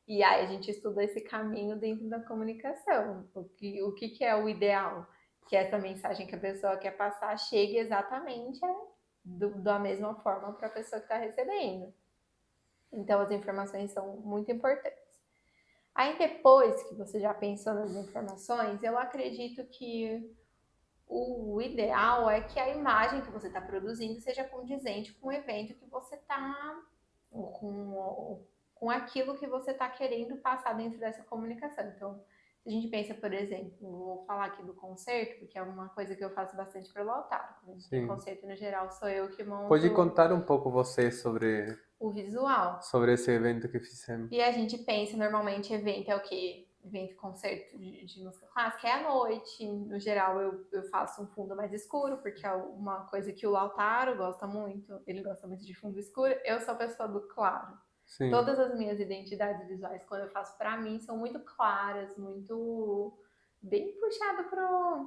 E aí a gente estuda esse caminho dentro da comunicação. O que é o ideal? Que essa mensagem que a pessoa quer passar chegue exatamente da mesma forma para a pessoa que está recebendo. Então, as informações são muito importantes. Aí, depois que você já pensou nas informações, eu acredito que o ideal é que a imagem que você está produzindo seja condizente com o evento que você está, com aquilo que você está querendo passar dentro dessa comunicação. Então, se a gente pensa, por exemplo, vou falar aqui do concerto, porque é uma coisa que eu faço bastante para o Lautaro. Quando a gente tem Sim. concerto no geral, sou eu que Pode monto contar um pouco você o visual. sobre esse evento que fizemos. E a gente pensa, normalmente, evento é o quê? Evento, concerto de música clássica é à noite. No geral, eu faço um fundo mais escuro, porque é uma coisa que o Lautaro gosta muito. Ele gosta muito de fundo escuro. Eu sou a pessoa do claro. Sim. Todas as minhas identidades visuais, quando eu faço pra mim, são muito claras, muito bem puxado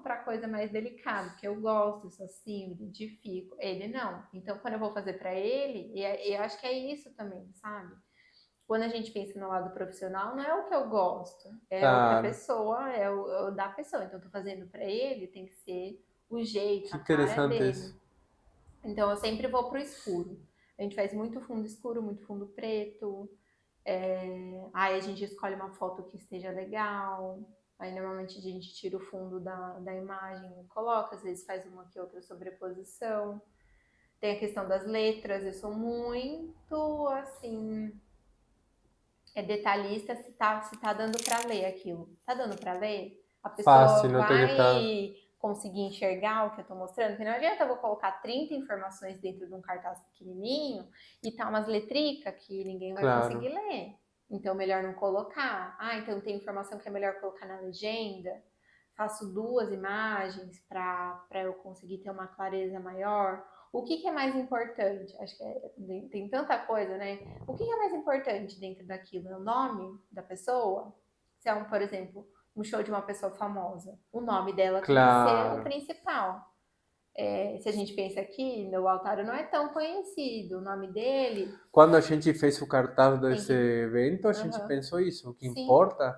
pra coisa mais delicada, que eu gosto, sou assim, me identifico. Ele não. Então, quando eu vou fazer pra ele, e eu acho que é isso também, sabe? Quando a gente pensa no lado profissional, não é o que eu gosto, é o que a Claro. pessoa, é o da pessoa. Então, eu tô fazendo para ele, tem que ser o jeito, Que a cara interessante isso. dele. Então eu sempre vou pro escuro. A gente faz muito fundo escuro, muito fundo preto. Aí a gente escolhe uma foto que esteja legal. Aí normalmente a gente tira o fundo da imagem e coloca, às vezes faz uma que outra sobreposição. Tem a questão das letras, eu sou muito assim, detalhista se tá dando para ler aquilo. Tá dando para ler? A Fácil, pessoa não tem que estar. vai conseguir enxergar o que eu tô mostrando? Porque não adianta eu vou colocar 30 informações dentro de um cartaz pequenininho e tá umas letricas que ninguém vai conseguir Claro. ler. Então, melhor não colocar. Ah, então tem informação que é melhor colocar na legenda. Faço duas imagens para eu conseguir ter uma clareza maior. O que é mais importante? Acho que tem tanta coisa, né? O que é mais importante dentro daquilo? É o nome da pessoa? Se é, por exemplo, um show de uma pessoa famosa, o nome dela tem que ser o Claro. principal. Se a gente pensa aqui, o Lautaro não é tão conhecido, o nome dele Quando a gente fez o cartaz tem desse que. evento, a gente Uhum. pensou isso. O que Sim. importa,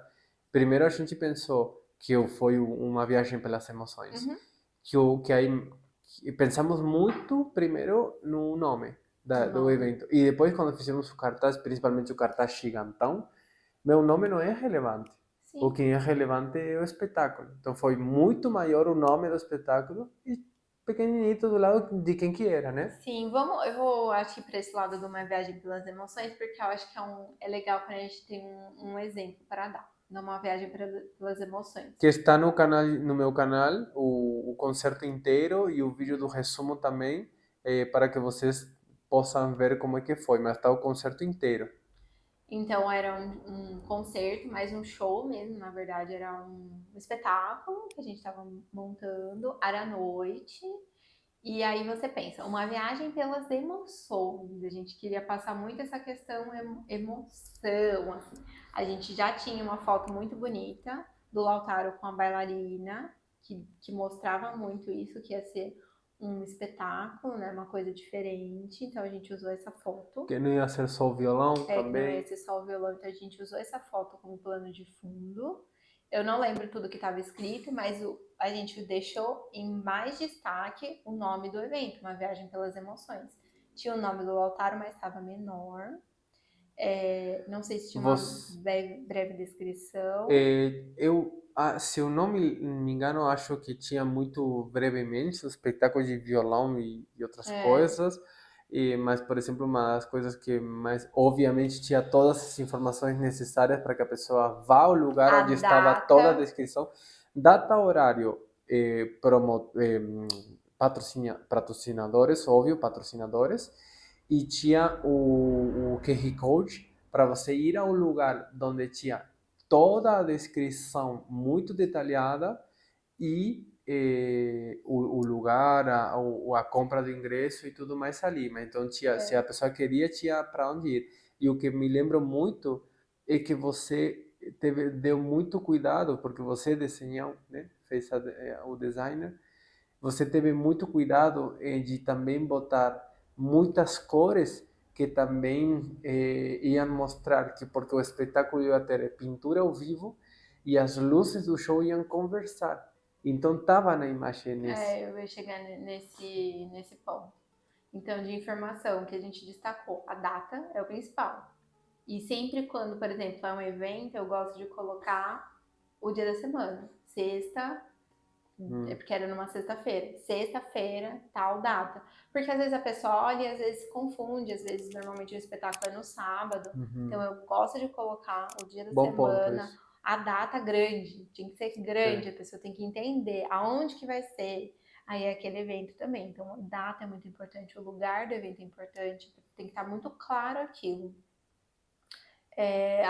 primeiro a gente pensou que foi uma viagem pelas emoções. Uhum. Que aí pensamos muito primeiro no nome O do nome. evento. E depois, quando fizemos o cartaz, principalmente o cartaz gigantão, meu nome não é relevante. O Sim. que é relevante é o espetáculo. Então foi muito maior o nome do espetáculo e pequenininho do lado de quem que era, né? Sim, vamos, eu vou acho que para esse lado de uma viagem pelas emoções, porque eu acho que é legal quando a gente tem um exemplo para dar, numa viagem pelas emoções. Que está no canal, no meu canal, o concerto inteiro e o vídeo do resumo também, para que vocês possam ver como é que foi, mas está o concerto inteiro. Então era um concerto, mais um show mesmo, na verdade era um espetáculo que a gente estava montando, era à noite. E aí você pensa, uma viagem pelas emoções. A gente queria passar muito essa questão emoção, assim. A gente já tinha uma foto muito bonita do Lautaro com a bailarina, que mostrava muito isso, que ia ser um espetáculo, né? Uma coisa diferente. Então a gente usou essa foto. Que não ia ser só o violão Que não ia também. ser só o violão, então a gente usou essa foto como plano de fundo. Eu não lembro tudo que estava escrito, mas a gente deixou em mais destaque o nome do evento, Uma Viagem pelas Emoções. Tinha o nome do Lautaro, mas estava menor. Não sei se tinha uma Você, breve descrição. se eu não me engano, acho que tinha muito brevemente o espetáculo de violão e outras É, coisas. Mas, por exemplo, uma das coisas que mais, obviamente, tinha todas as informações necessárias para que a pessoa vá ao lugar a onde estava toda a data, descrição, data, horário, patrocinadores, óbvio, patrocinadores, e tinha o QR Code para você ir ao lugar onde tinha toda a descrição muito detalhada e o lugar, a compra do ingresso e tudo mais ali. Mas então, tinha, se a pessoa queria, tinha para onde ir. E o que me lembro muito é que você deu muito cuidado, porque você desenhou, né? Fez o designer. Você teve muito cuidado de também botar muitas cores que também iam mostrar que porque o espetáculo ia ter pintura ao vivo e as luzes do show iam conversar. Então estava na imagem esse. eu ia chegar nesse ponto. Então, de informação que a gente destacou, a data é o principal. E sempre quando, por exemplo, é um evento, eu gosto de colocar o dia da semana. Sexta, Hum, porque era numa sexta-feira. Sexta-feira, tal data. Porque às vezes a pessoa olha e às vezes se confunde, às vezes normalmente o espetáculo é no sábado. Então uhum. eu gosto de colocar o dia da Bom ponto semana, isso. a data grande. Tem que ser grande, Sim. a pessoa tem que entender aonde que vai ser. Aí é aquele evento também. Então a data é muito importante, o lugar do evento é importante, tem que estar muito claro aquilo.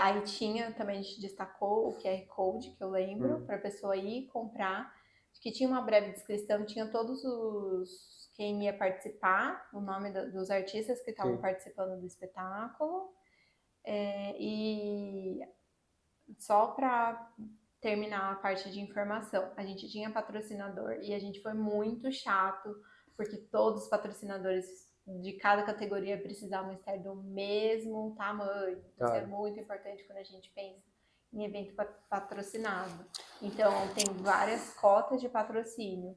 Aí tinha, também a gente destacou o QR Code, que eu lembro, Hum, para a pessoa ir comprar, que tinha uma breve descrição, tinha todos os quem ia participar, o nome dos artistas que estavam sim. participando do espetáculo, e só para terminar a parte de informação, a gente tinha patrocinador e a gente foi muito chato, porque todos os patrocinadores de cada categoria precisavam estar do mesmo tamanho. Isso é Claro. muito importante quando a gente pensa em evento patrocinado. Então, tem várias cotas de patrocínio.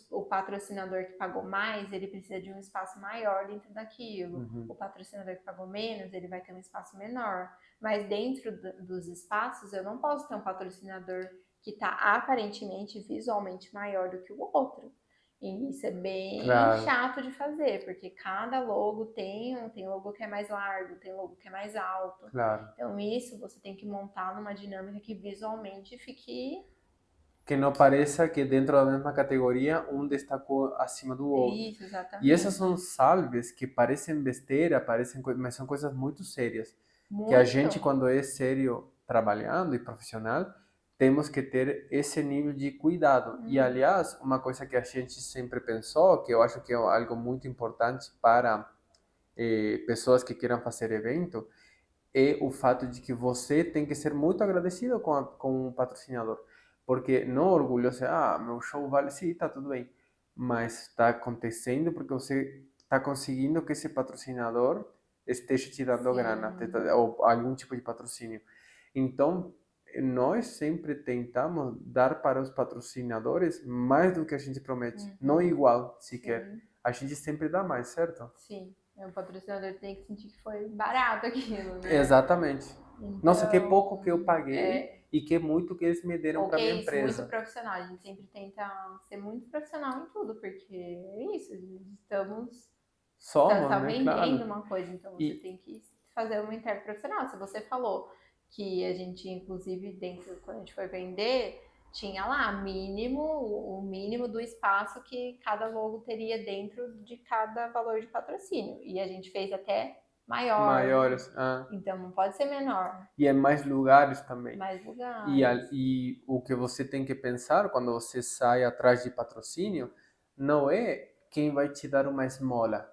o patrocinador que pagou mais, ele precisa de um espaço maior dentro daquilo. Uhum. O patrocinador que pagou menos, ele vai ter um espaço menor. Mas dentro dos espaços, eu não posso ter um patrocinador que está aparentemente, visualmente maior do que o outro. E isso é bem Claro. chato de fazer, porque cada logo tem logo que é mais largo, tem logo que é mais alto. Claro. Então isso você tem que montar numa dinâmica que visualmente fique... Que não pareça que dentro da mesma categoria um destacou acima do outro. Isso, exatamente. E essas são salves que parecem besteira, mas são coisas muito sérias. Muito. Que a gente, quando é sério trabalhando e profissional, temos que ter esse nível de cuidado. E, aliás, uma coisa que a gente sempre pensou, que eu acho que é algo muito importante para pessoas que queiram fazer evento, é o fato de que você tem que ser muito agradecido com o patrocinador. Porque não orgulhoso, meu show vale, sim, tá tudo bem. Mas está acontecendo porque você está conseguindo que esse patrocinador esteja te dando grana, ou algum tipo de patrocínio. Então, nós sempre tentamos dar para os patrocinadores mais do que a gente promete. Não igual, sequer. Sim. A gente sempre dá mais, certo? Sim. O patrocinador tem que sentir que foi barato aquilo, né? Exatamente. Então, Nossa, que pouco que eu paguei e que muito que eles me deram para minha empresa. Muito profissional. A gente sempre tenta ser muito profissional em tudo, porque é isso, estamos tá né? vendendo Claro. uma coisa, então você tem que fazer uma intérprete profissional. Se você falou que a gente, inclusive, dentro, quando a gente foi vender, tinha lá o mínimo do espaço que cada logo teria dentro de cada valor de patrocínio. E a gente fez até Maiores. Então não pode ser menor. E em mais lugares também. Mais lugares. E o que você tem que pensar quando você sai atrás de patrocínio não é quem vai te dar uma esmola,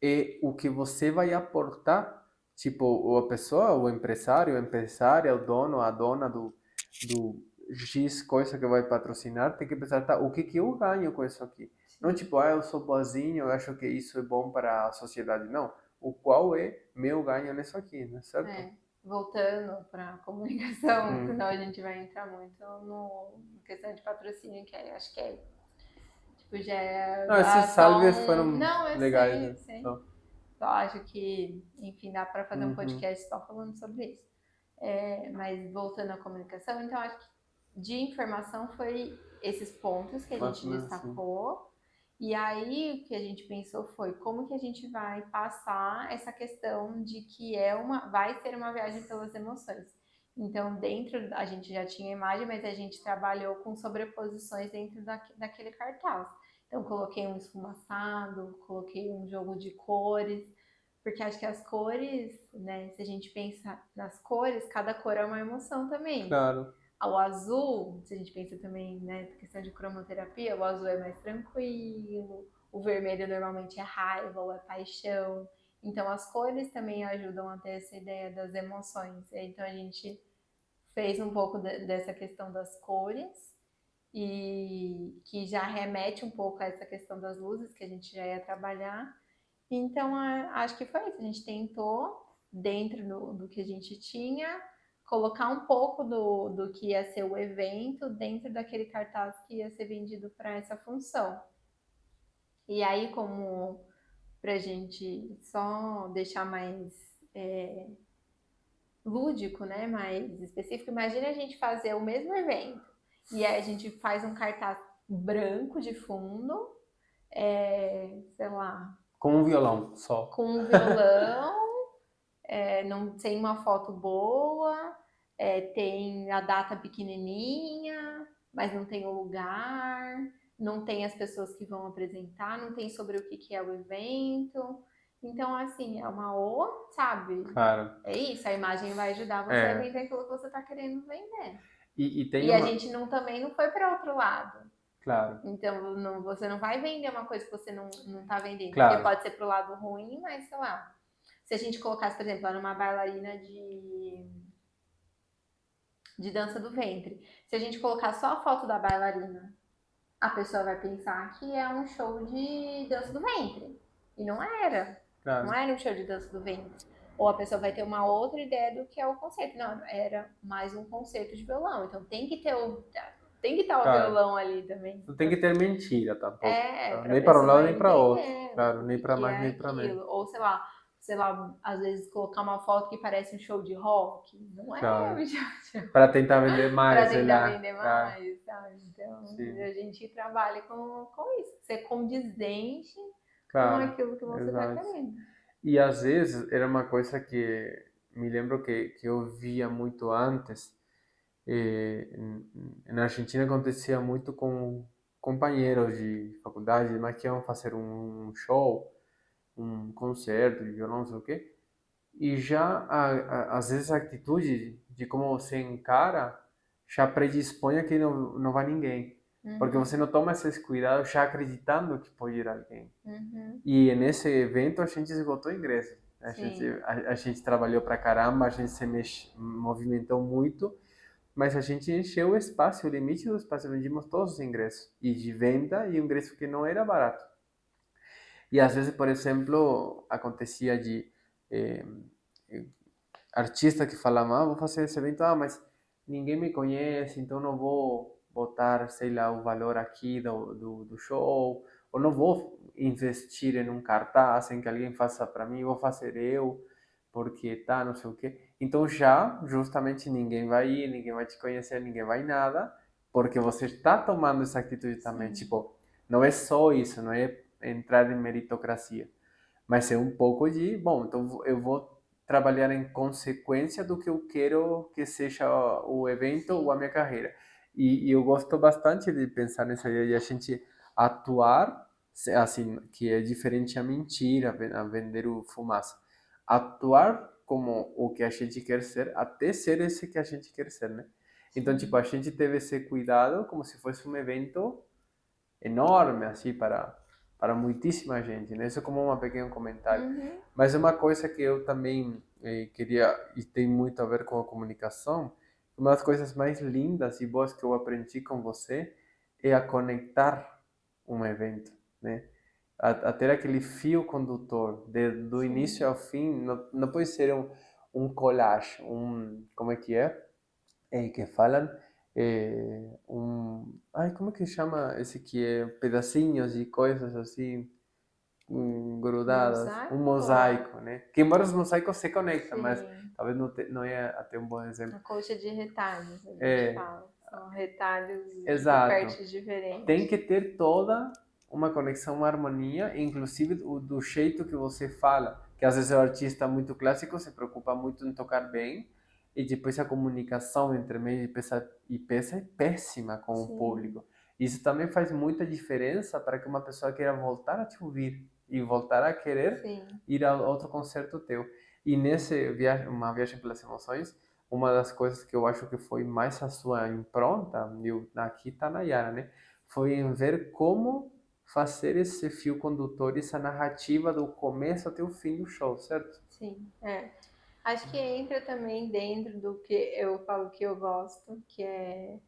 é o que você vai aportar. Tipo, a pessoa, o empresário, a empresária, o dono, a dona do X coisa que vai patrocinar, tem que pensar, tá, o que que eu ganho com isso aqui? Não tipo, eu sou boazinho, eu acho que isso é bom para a sociedade. Não. O qual é meu ganho nisso aqui, né? Certo? Voltando para a comunicação, senão a gente vai entrar muito no questão de patrocínio, que acho que tipo, já é... Não, esses salves foram Não, eu legais. sei, sei. Então, eu acho que, enfim, dá para fazer um podcast só falando sobre isso. Mas voltando à comunicação, então acho que de informação foi esses pontos que a gente destacou. E aí o que a gente pensou foi como que a gente vai passar essa questão de que vai ser uma viagem pelas emoções. Então, a gente já tinha imagem, mas a gente trabalhou com sobreposições dentro daquele cartaz. Então, coloquei um esfumaçado, coloquei um jogo de cores, porque acho que as cores, né, se a gente pensa nas cores, cada cor é uma emoção também. Claro. O azul, se a gente pensa também, né, questão de cromoterapia, o azul é mais tranquilo, o vermelho normalmente é raiva ou é paixão. Então as cores também ajudam a ter essa ideia das emoções. Então a gente fez um pouco dessa questão das cores e que já remete um pouco a essa questão das luzes que a gente já ia trabalhar. Então acho que foi isso. A gente tentou, dentro do que a gente tinha, colocar um pouco do que ia ser o evento dentro daquele cartaz que ia ser vendido para essa função. E aí, como para a gente só deixar mais lúdico, né, mais específico, imagina a gente fazer o mesmo evento e aí a gente faz um cartaz branco de fundo, sei lá... Com um violão só. Com um violão, não tem uma foto boa, tem a data pequenininha, mas não tem o lugar, não tem as pessoas que vão apresentar, não tem sobre o que é o evento. Então, assim, é uma sabe? Claro. É isso, a imagem vai ajudar você a vender aquilo que você está querendo vender. E a gente também não foi para outro lado. Claro. Então, você não vai vender uma coisa que você não está vendendo. Claro. Porque pode ser pro lado ruim, mas sei lá. Se a gente colocasse, por exemplo, lá numa bailarina de dança do ventre, se a gente colocar só a foto da bailarina, a pessoa vai pensar que é um show de dança do ventre. E não era. Claro. Não era um show de dança do ventre. Ou a pessoa vai ter uma outra ideia do que é o concerto. Não, era mais um concerto de violão. Então tem que ter tem que estar o Claro. violão ali também. Não tem que ter mentira tampouco. Tá? Pra Nem para um lado, pessoa nem para outro. entender Claro, o nem que para que mais, é nem para menos. aquilo. Ou sei lá, às vezes colocar uma foto que parece um show de rock. Não é Claro. um show de rock. Para tentar vender Para mais, sei tentar lá. vender Claro. mais, sabe? Então, Sim. a gente trabalha com isso. Ser condizente com Claro. aquilo que você está Exato. querendo. E às vezes era uma coisa que me lembro que eu via muito antes. Na Argentina acontecia muito com companheiros de faculdade, mas que iam fazer um show, um concerto de violão, não sei o quê. E já, às vezes, a atitude de como você encara já predispõe a que não vai ninguém. Porque Uhum, você não toma esses cuidados já acreditando que pode ir alguém. uhum, E nesse evento a gente esgotou ingresso. sim, A gente trabalhou pra caramba, a gente movimentou muito, mas a gente encheu o espaço, o limite do espaço, vendimos todos os ingressos. E de venda, e um ingresso que não era barato. E às vezes, por exemplo, acontecia de eh, eh, artista que falava, vou fazer esse evento, mas ninguém me conhece, então não vou botar, sei lá, o valor aqui do show, ou não vou investir em um cartaz em que alguém faça para mim, vou fazer eu, porque tá, não sei o quê. Então já, justamente, ninguém vai ir, ninguém vai te conhecer, ninguém vai nada, porque você está tomando essa atitude também. sim, Tipo, não é só isso, não é entrar em meritocracia, mas é um pouco de, bom, então eu vou trabalhar em consequência do que eu quero que seja o evento ou a sim, minha carreira. E eu gosto bastante de pensar nessa ideia de a gente atuar, assim, que é diferente a mentira, a vender o fumaça. Atuar como o que a gente quer ser, até ser esse que a gente quer ser, né? Então, tipo, a sim. gente teve esse cuidado como se fosse um evento enorme, assim, para muitíssima gente, né? Isso como um pequeno comentário. Uhum, Mas uma coisa que eu também queria, e tem muito a ver com a comunicação, uma das coisas mais lindas e boas que eu aprendi com você é a conectar um evento, né? A ter aquele fio condutor, do início sim. ao fim, não pode ser um collage, como é que é? Que falam ai, como que chama esse que é pedacinhos e coisas assim grudadas, um Mosaico? mosaico, né? Que embora os mosaicos se conectam, mas Sim. talvez não é até um bom exemplo. A colcha de retalhos, a gente É, fala. São retalhos de exato. partes Tem que diferentes. ter toda uma conexão, uma harmonia, inclusive do jeito que você fala, que às vezes o artista muito clássico se preocupa muito em tocar bem, e depois a comunicação entre meio e peça é péssima com o Sim, público. Isso também faz muita diferença para que uma pessoa queira voltar a te ouvir e voltar a querer sim. ir a outro concerto teu. E nesse uma viagem pelas emoções, uma das coisas que eu acho que foi mais a sua impronta, aqui está na Yara, né? Foi em ver como fazer esse fio condutor, essa narrativa do começo até o fim do show, certo? Sim, é. Acho que entra também dentro do que eu falo que eu gosto, que é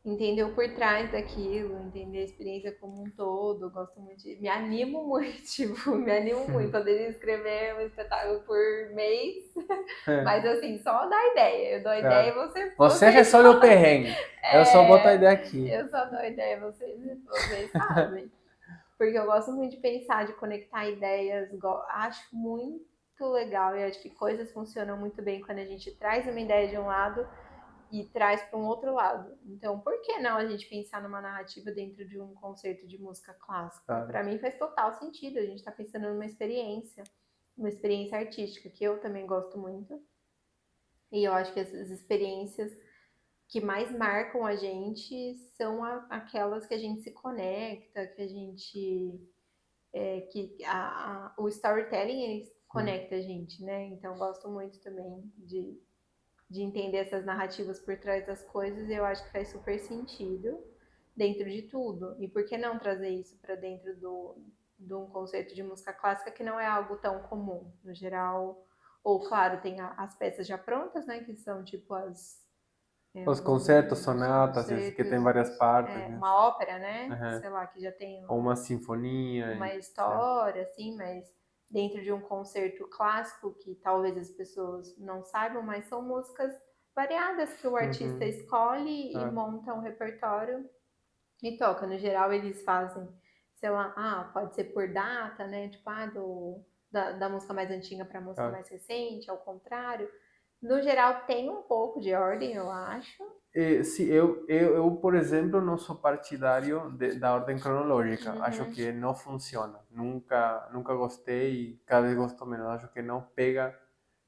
entender o por trás daquilo, entender a experiência como um todo. Gosto muito, me animo muito, tipo, me animo muito. Poderia escrever um espetáculo por mês, É, mas assim, só dá ideia. Eu dou a ideia e claro. você, Você vocês resolve o fazem. perrengue. Eu só boto a É, ideia aqui. eu só dou a ideia, vocês fazem. Porque eu gosto muito de pensar, de conectar ideias, acho muito legal e acho que coisas funcionam muito bem quando a gente traz uma ideia de um lado e traz para um outro lado. Então, por que não a gente pensar numa narrativa dentro de um concerto de música clássica? Claro. Para mim faz total sentido. A gente está pensando numa uma experiência artística que eu também gosto muito. E eu acho que essas experiências que mais marcam a gente são aquelas que a gente se conecta, que a gente que o storytelling ele Hum. conecta a gente, né? Então eu gosto muito também de entender essas narrativas por trás das coisas e eu acho que faz super sentido dentro de tudo. E por que não trazer isso para dentro de um conceito de música clássica que não é algo tão comum, no geral? Ou, claro, tem as peças já prontas, né? Que são tipo Os concertos, os sonatas, esse que tem concertos, várias partes, né? uma ópera, né? Aham. Sei lá, que já tem Ou uma sinfonia, uma certo? história, assim, mas dentro de um concerto clássico que talvez as pessoas não saibam, mas são músicas variadas que o artista Uhum. escolhe e Claro. monta um repertório e toca. No geral, eles fazem, sei lá, pode ser por data, né? Tipo, da música mais antiga para a música Claro. mais recente, ao contrário. No geral, tem um pouco de ordem, eu acho. Sim, eu, por exemplo, não sou partidário da ordem cronológica. Acho Uhum, que não funciona. Nunca gostei e cada vez gosto menos. Acho que não pega,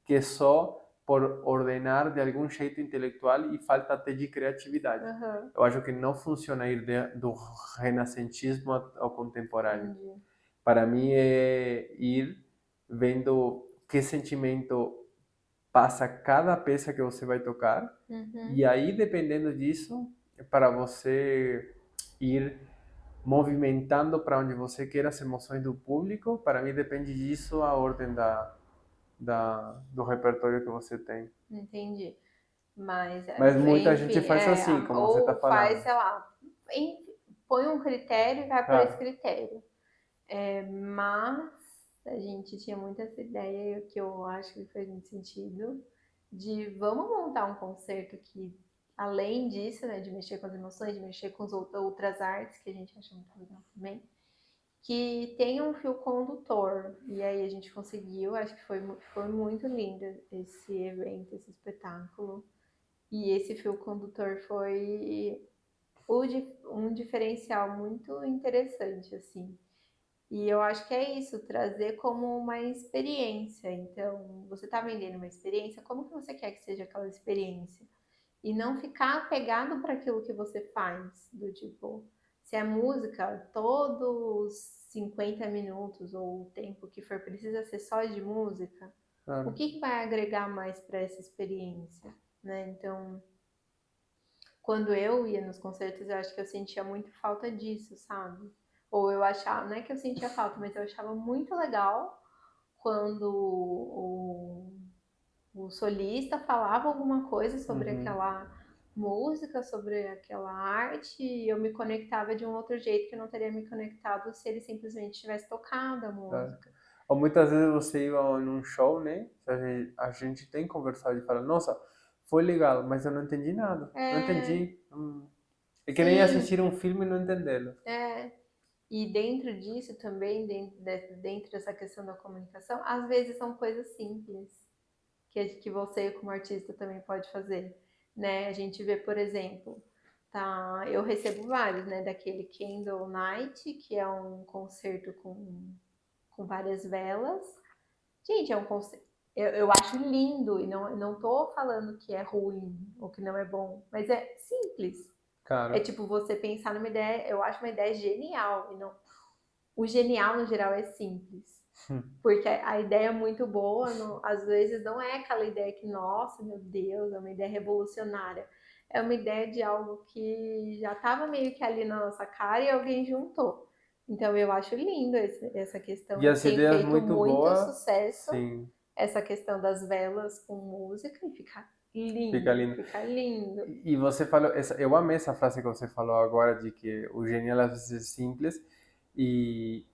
que é só por ordenar de algum jeito intelectual e falta até de criatividade. uhum, Eu acho que não funciona ir do renascentismo ao contemporâneo. entendi. Para mim é ir vendo que sentimento passa cada peça que você vai tocar, e Uhum, aí, dependendo disso, é para você ir movimentando para onde você quer as emoções do público. Para mim, depende disso a ordem do repertório que você tem. entendi. Mas, Mas muita gente enfim, faz assim, como você está ou faz, falando. sei lá, põe um critério e vai por esse Claro, critério. Mas a gente tinha muito essa ideia, que eu acho que faz muito sentido, de vamos montar um concerto que, além disso, né, de mexer com as emoções, de mexer com as outras artes, que a gente acha muito legal também, que tenha um fio condutor. E aí a gente conseguiu, acho que foi muito lindo esse evento, esse espetáculo. E esse fio condutor foi um diferencial muito interessante, assim. E eu acho que é isso, trazer como uma experiência. Então, você está vendendo uma experiência, como que você quer que seja aquela experiência? E não ficar apegado para aquilo que você faz, do tipo, se é música, todos 50 minutos ou o tempo que for precisa ser só de música, o claro. que que vai agregar mais para essa experiência, né? Então, quando eu ia nos concertos, eu acho que eu sentia muito falta disso, sabe? Ou eu achava, não é que eu sentia falta, mas eu achava muito legal quando o solista falava alguma coisa sobre Uhum, aquela música, sobre aquela arte, e eu me conectava de um outro jeito que eu não teria me conectado se ele simplesmente tivesse tocado a claro. música. Ou muitas vezes você ia num show, né? A gente tem conversado e fala, nossa, foi legal, mas eu não entendi nada. Não É, entendi. É que nem sim, assistir um filme e não entendê-lo. é. E dentro disso também, dentro dessa questão da comunicação, às vezes são coisas simples que você como artista também pode fazer, né? A gente vê, por exemplo, tá, eu recebo vários, né, daquele Candle Night, que é um concerto com várias velas. Gente, é um concerto, eu acho lindo e não tô falando que é ruim ou que não é bom, mas é simples. É Claro. tipo você pensar numa ideia, eu acho uma ideia genial e não, o genial no geral é simples. Porque a ideia é muito boa, às vezes não é aquela ideia que, nossa, meu Deus, é uma ideia revolucionária. É uma ideia de algo que já estava meio que ali na nossa cara e alguém juntou. Então eu acho lindo essa questão E e as tem ideias feito muito muito boas, sucesso sim, essa questão das velas com música e fica lindo. fica lindo. E você falou, eu amei essa frase que você falou agora de que o genial às vezes é simples e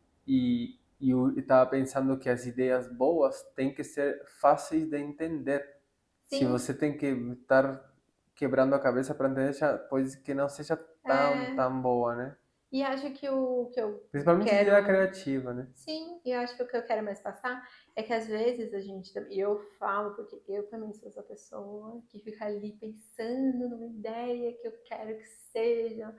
eu estava pensando que as ideias boas têm que ser fáceis de entender. Se Sim, você tem que estar quebrando a cabeça para entender, pode que não seja é, tão boa, né? e acho que o que eu Principalmente de ideia quero. criativa, né? Sim, e eu acho que o que eu quero mais passar é que às vezes a gente, e eu falo porque eu também sou essa pessoa que fica ali pensando numa ideia que eu quero que seja,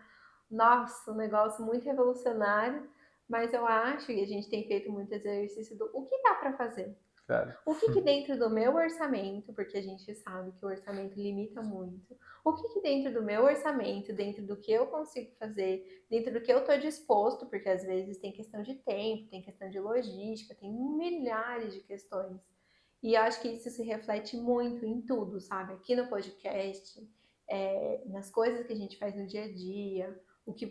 nossa, um negócio muito revolucionário, mas eu acho, e a gente tem feito muito exercício do o que dá para fazer. Claro. O que que dentro do meu orçamento, porque a gente sabe que o orçamento limita muito, o que que dentro do meu orçamento, dentro do que eu consigo fazer, dentro do que eu estou disposto, porque às vezes tem questão de tempo, tem questão de logística, tem milhares de questões. E eu acho que isso se reflete muito em tudo, sabe? Aqui no podcast, nas coisas que a gente faz no dia a dia, o que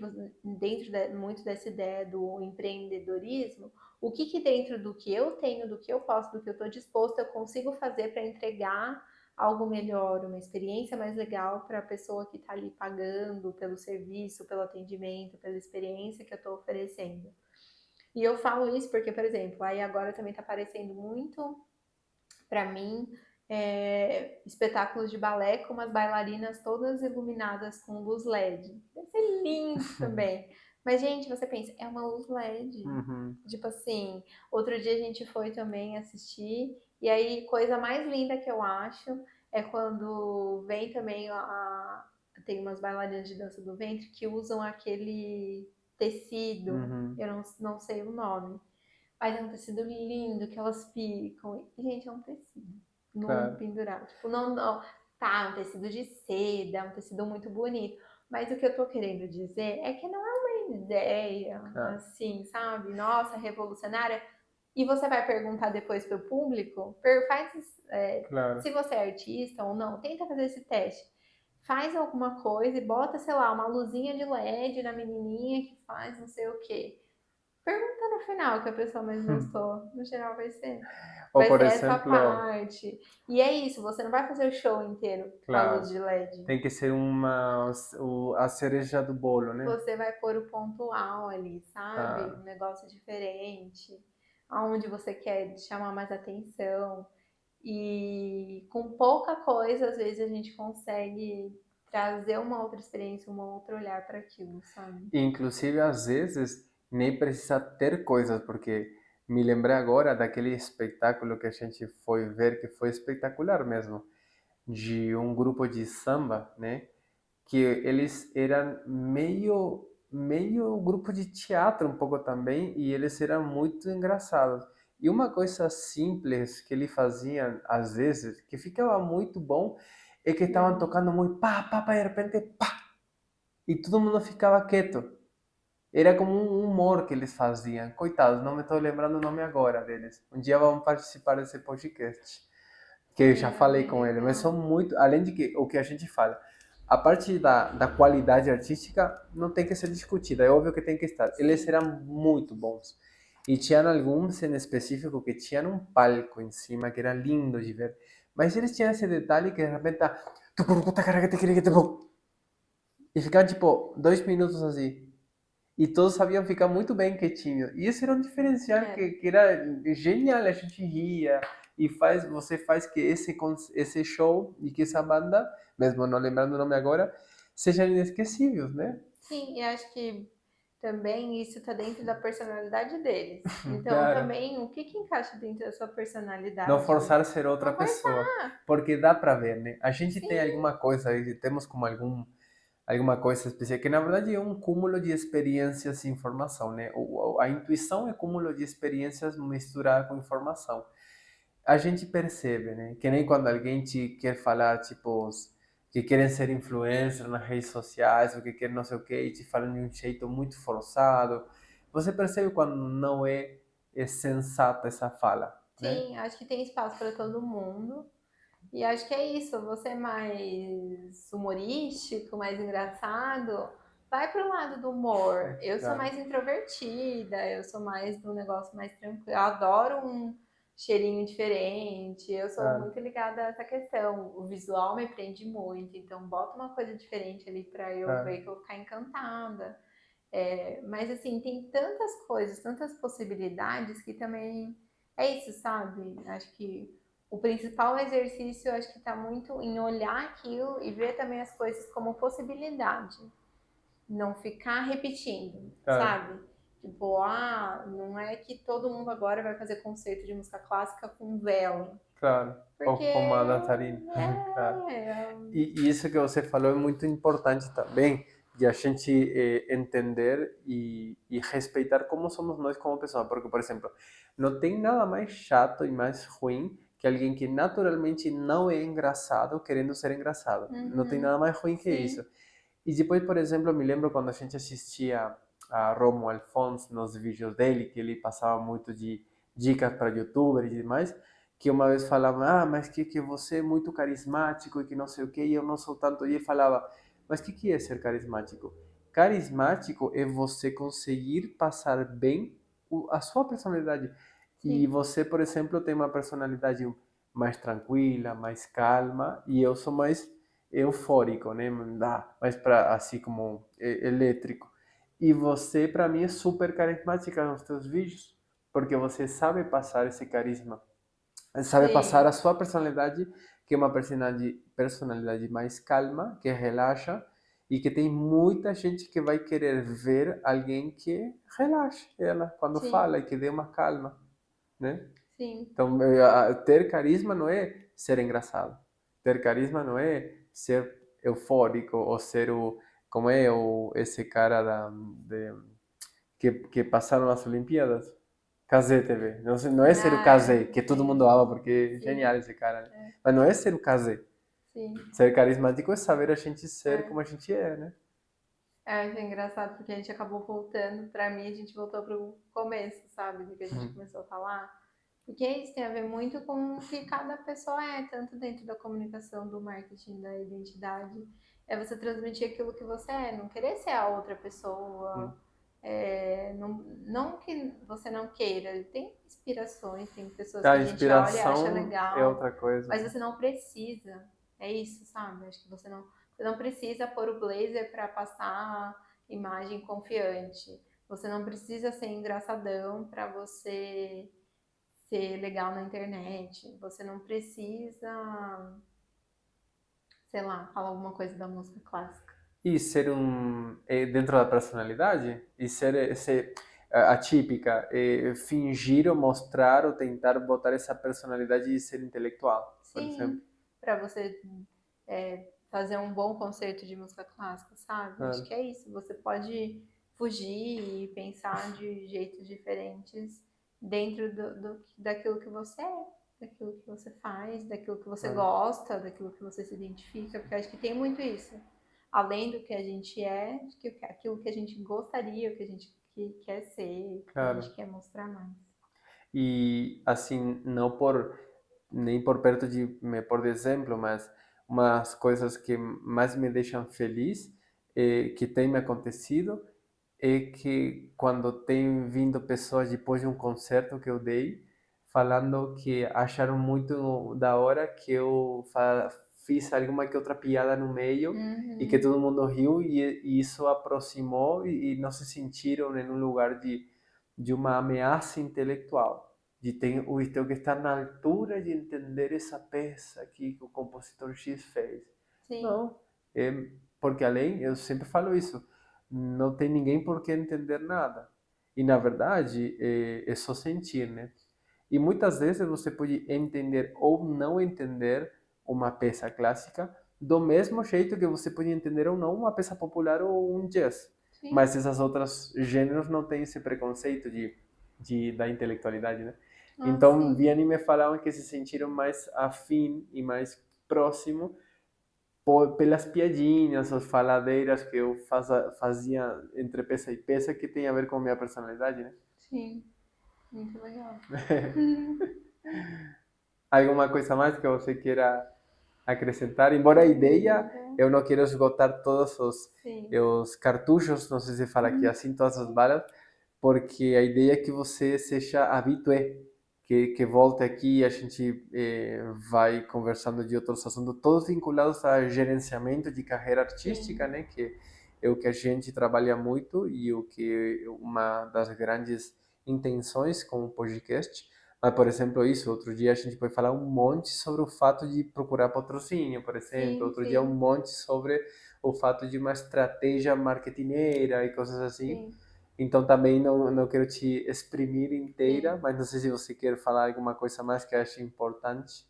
muito dessa ideia do empreendedorismo, o que que dentro do que eu tenho, do que eu posso, do que eu estou disposto, eu consigo fazer para entregar algo melhor, uma experiência mais legal para a pessoa que está ali pagando pelo serviço, pelo atendimento, pela experiência que eu estou oferecendo. E eu falo isso porque, por exemplo, aí agora também está aparecendo muito para mim espetáculos de balé com umas bailarinas todas iluminadas com luz LED. Deve ser lindo também. Mas, gente, você pensa, é uma luz LED. Uhum. Tipo assim, outro dia a gente foi também assistir, e aí, coisa mais linda que eu acho é quando vem também tem umas bailarinas de dança do ventre que usam aquele tecido, Uhum. eu não sei o nome, mas é um tecido lindo que elas ficam. E, gente, é um tecido nu Claro. pendurado. Tipo, não, tá, é um tecido de seda, é um tecido muito bonito. Mas o que eu tô querendo dizer é que não é uma ideia, Claro. assim, sabe? Nossa, revolucionária. E você vai perguntar depois pro público, Claro. se você é artista ou não, tenta fazer esse teste. Faz alguma coisa e bota, sei lá, uma luzinha de LED na menininha que faz não sei o quê. Pergunta no final o que a pessoa mais gostou. No geral vai ser. Ou, Vai por ser essa exemplo, parte. E é isso, você não vai fazer o show inteiro com a claro, luz de LED. tem que ser a cereja do bolo, né? Você vai pôr o pontual ali, sabe? Ah, Um negócio diferente. Aonde você quer chamar mais atenção. E com pouca coisa, às vezes a gente consegue trazer uma outra experiência, um outro olhar para aquilo, sabe? inclusive, às vezes, nem precisa ter coisas, porque me lembrei agora daquele espetáculo que a gente foi ver, que foi espetacular mesmo, de um grupo de samba, né? Que eles eram meio grupo de teatro um pouco também, e eles eram muito engraçados. E uma coisa simples que eles faziam às vezes, que ficava muito bom, é que estavam Hum. tocando muito pá, pá, pá, e de repente pá, e todo mundo ficava quieto. Era como um humor que eles faziam. Coitados, não me estou lembrando o nome agora deles. Um dia vão participar desse podcast, que eu já Sim, é falei bem com ele, mas são legal. muito, além de que o que a gente fala, a parte da qualidade artística não tem que ser discutida, é óbvio que tem que estar. Eles Sim. eram muito bons. E tinham alguns em específico que tinham um palco em cima que era lindo de ver. Mas eles tinham esse detalhe que de repente e ficavam tipo 2 minutos assim. E todos sabiam ficar muito bem quietinho. E esse era um diferencial É. que era genial, a gente ria e você faz que esse show e que essa banda, mesmo não lembrando o nome agora, sejam inesquecíveis, né? Sim, e acho que também isso está dentro da personalidade deles. Então, Claro. também, o que que encaixa dentro da sua Não personalidade? forçar a ser outra Não pessoa, forçar. porque dá para ver, né? A gente tem Sim, alguma coisa, temos como alguma coisa especial, que na verdade é um cúmulo de experiências e informação, né? A intuição é cúmulo de experiências misturada com informação. A gente percebe, né? Que nem quando alguém te quer falar, tipo, que querem ser influencers nas redes sociais, ou que querem não sei o quê, e te falam de um jeito muito forçado. Você percebe quando não é sensata essa fala, né? sim, acho que tem espaço para todo mundo. E acho que é isso. Você é mais humorístico, mais engraçado, vai pro lado do humor. Eu sou Claro, mais introvertida, eu sou mais do negócio mais tranquilo. Eu adoro um cheirinho diferente. Eu sou claro, muito ligada a essa questão. O visual me prende muito, então bota uma coisa diferente ali para eu ver claro. que eu vou ficar encantada. Mas assim, tem tantas coisas, tantas possibilidades que também é isso, sabe? Acho que o principal exercício, acho que está muito em olhar aquilo e ver também as coisas como possibilidade, não ficar repetindo, Claro, sabe? Tipo, não é que todo mundo agora vai fazer concerto de música clássica com vela, claro. porque Ou como a dançarina. Claro. E isso que você falou é muito importante também, de a gente entender e respeitar como somos nós como pessoa. Porque, por exemplo, não tem nada mais chato e mais ruim que alguém que naturalmente não é engraçado querendo ser engraçado. Não tem uhum, nada mais ruim que isso. sim, E depois, por exemplo, me lembro quando a gente assistia a Romo Alfons nos vídeos dele, que ele passava muito de dicas para youtubers e demais, que uma vez falava, mas que você é muito carismático e que não sei o que, e eu não sou tanto. E ele falava, mas o que é ser carismático? Carismático é você conseguir passar bem a sua personalidade. E sim, você, por exemplo, tem uma personalidade mais tranquila, mais calma, e eu sou mais eufórico, né? Mais para assim como elétrico. E você, para mim, é super carismática nos teus vídeos, porque você sabe passar esse carisma. Sabe passar a Sim, sua personalidade, que é uma personalidade mais calma, que relaxa, e que tem muita gente que vai querer ver alguém que relaxe ela quando sim, fala e que dê uma calma, né? sim. Então, ter carisma não é ser engraçado. Ter carisma não é ser eufórico ou ser como é esse cara que passaram as Olimpíadas. Kazé TV. Não, não é ser o Ah, Kazé, que todo mundo sim, ama porque é sim, genial esse cara, né? é, Mas não é ser o Kazé. sim. Ser carismático é saber a gente ser É. como a gente é, né? É engraçado porque a gente acabou voltando, pra mim a gente voltou pro começo, sabe? Do que a gente Uhum. começou a falar. Porque isso tem a ver muito com o que cada pessoa é, tanto dentro da comunicação, do marketing, da identidade. É você transmitir aquilo que você é, não querer ser a outra pessoa. Uhum. Não que você não queira, tem inspirações, tem pessoas que A a gente olha e acha inspiração é legal, outra coisa, mas né? você não precisa. É isso, sabe? Acho que você não precisa pôr o blazer para passar imagem confiante. Você não precisa ser engraçadão para você ser legal na internet. Você não precisa, sei lá, falar alguma coisa da música clássica. E ser dentro da personalidade, e ser atípica, fingir ou mostrar ou tentar botar essa personalidade de ser intelectual, por exemplo. Sim, para você fazer um bom concerto de música clássica, sabe? Acho Claro, que é isso. Você pode fugir e pensar de jeitos diferentes dentro daquilo que você é, daquilo que você faz, daquilo que você claro, gosta, daquilo que você se identifica, porque acho que tem muito isso. Além do que a gente é, aquilo que a gente gostaria, o que a gente quer ser, o que a gente claro. quer mostrar mais. E assim, não por nem por perto de me pôr de exemplo, mas umas coisas que mais me deixam feliz, que tem me acontecido, é que quando tem vindo pessoas depois de um concerto que eu dei, falando que acharam muito da hora que eu fiz alguma que outra piada no meio e que Uhum, todo mundo riu e isso aproximou e não se sentiram em um lugar de uma ameaça intelectual. De ui, tenho que estar na altura de entender essa peça aqui que o compositor X fez. sim, Não, é, porque além, eu sempre falo isso, não tem ninguém por que entender nada. E na verdade, é só sentir, né? E muitas vezes você pode entender ou não entender uma peça clássica do mesmo jeito que você pode entender ou não uma peça popular ou um jazz. sim. Mas essas outras gêneros não têm esse preconceito da intelectualidade, né? Ah, Então, sim. Vianney me falavam que se sentiram mais afim e mais próximo pelas piadinhas, as faladeiras que eu fazia entre peça e peça que tem a ver com a minha personalidade, né? Sim, muito legal. Alguma coisa mais que você queira acrescentar? Embora a ideia, Nada. eu não quero esgotar todos Sim. os cartuchos, não sei se fala aqui assim, todas as balas, porque a ideia é que você seja habitué, que volte aqui e a gente vai conversando de outros assuntos, todos vinculados a gerenciamento de carreira artística, Sim. né? Que é o que a gente trabalha muito e o que é uma das grandes intenções com o podcast. Mas, por exemplo, isso, outro dia a gente vai falar um monte sobre o fato de procurar patrocínio, por exemplo, Sim, outro dia um sim, monte sobre o fato de uma estratégia marketineira e coisas assim. sim. Então também não quero te exprimir inteira, Sim. mas não sei se você quer falar alguma coisa mais que ache importante.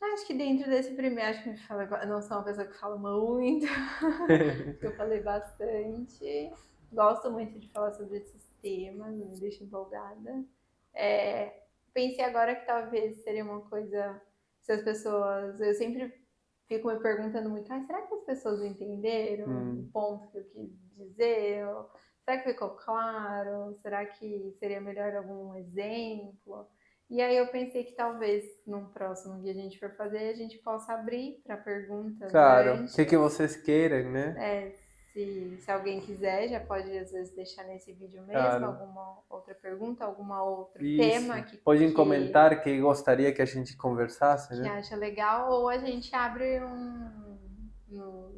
Acho que dentro desse primeiro, acho que a gente fala, eu não sou uma pessoa que fala muito, acho que eu falei bastante. Gosto muito de falar sobre esses temas, me deixa empolgada. Pensei agora que talvez seria uma coisa, se as pessoas, eu sempre fico me perguntando muito, será que as pessoas entenderam o Hum, ponto que eu quis dizer? Ou será que ficou claro? Será que seria melhor algum exemplo? E aí eu pensei que talvez num próximo que a gente for fazer, a gente possa abrir para perguntas claro, o que antes. vocês querem, né? É, se alguém quiser, já pode às vezes deixar nesse vídeo mesmo Claro, alguma outra pergunta, alguma outro tema isso. Podem que, comentar que gostaria que a gente conversasse, que né? acha legal, ou a gente abre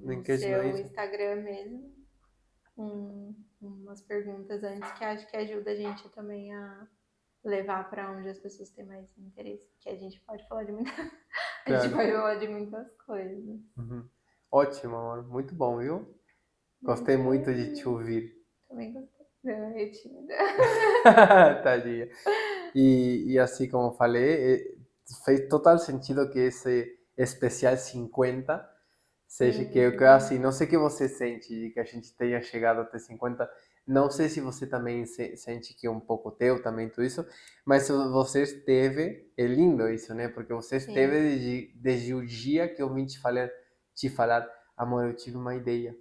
Nem no que não é seu isso. Instagram mesmo umas perguntas antes que acho que ajuda a gente também levar para onde as pessoas têm mais interesse, que a gente pode falar de muita, a gente Claro. pode falar de muitas coisas. Uhum. Ótimo, amor. Muito bom, viu? Gostei muito de te ouvir. Também gostei. Não, eu tímida. Tadinha. E assim como eu falei, fez total sentido que esse especial 50 seja que eu assim, não sei o que você sente de que a gente tenha chegado até 50, não sei se você também sente que é um pouco teu também tudo isso, mas se você esteve, é lindo isso, né? Porque você esteve desde o dia que eu vim te falar, amor, eu tive uma ideia.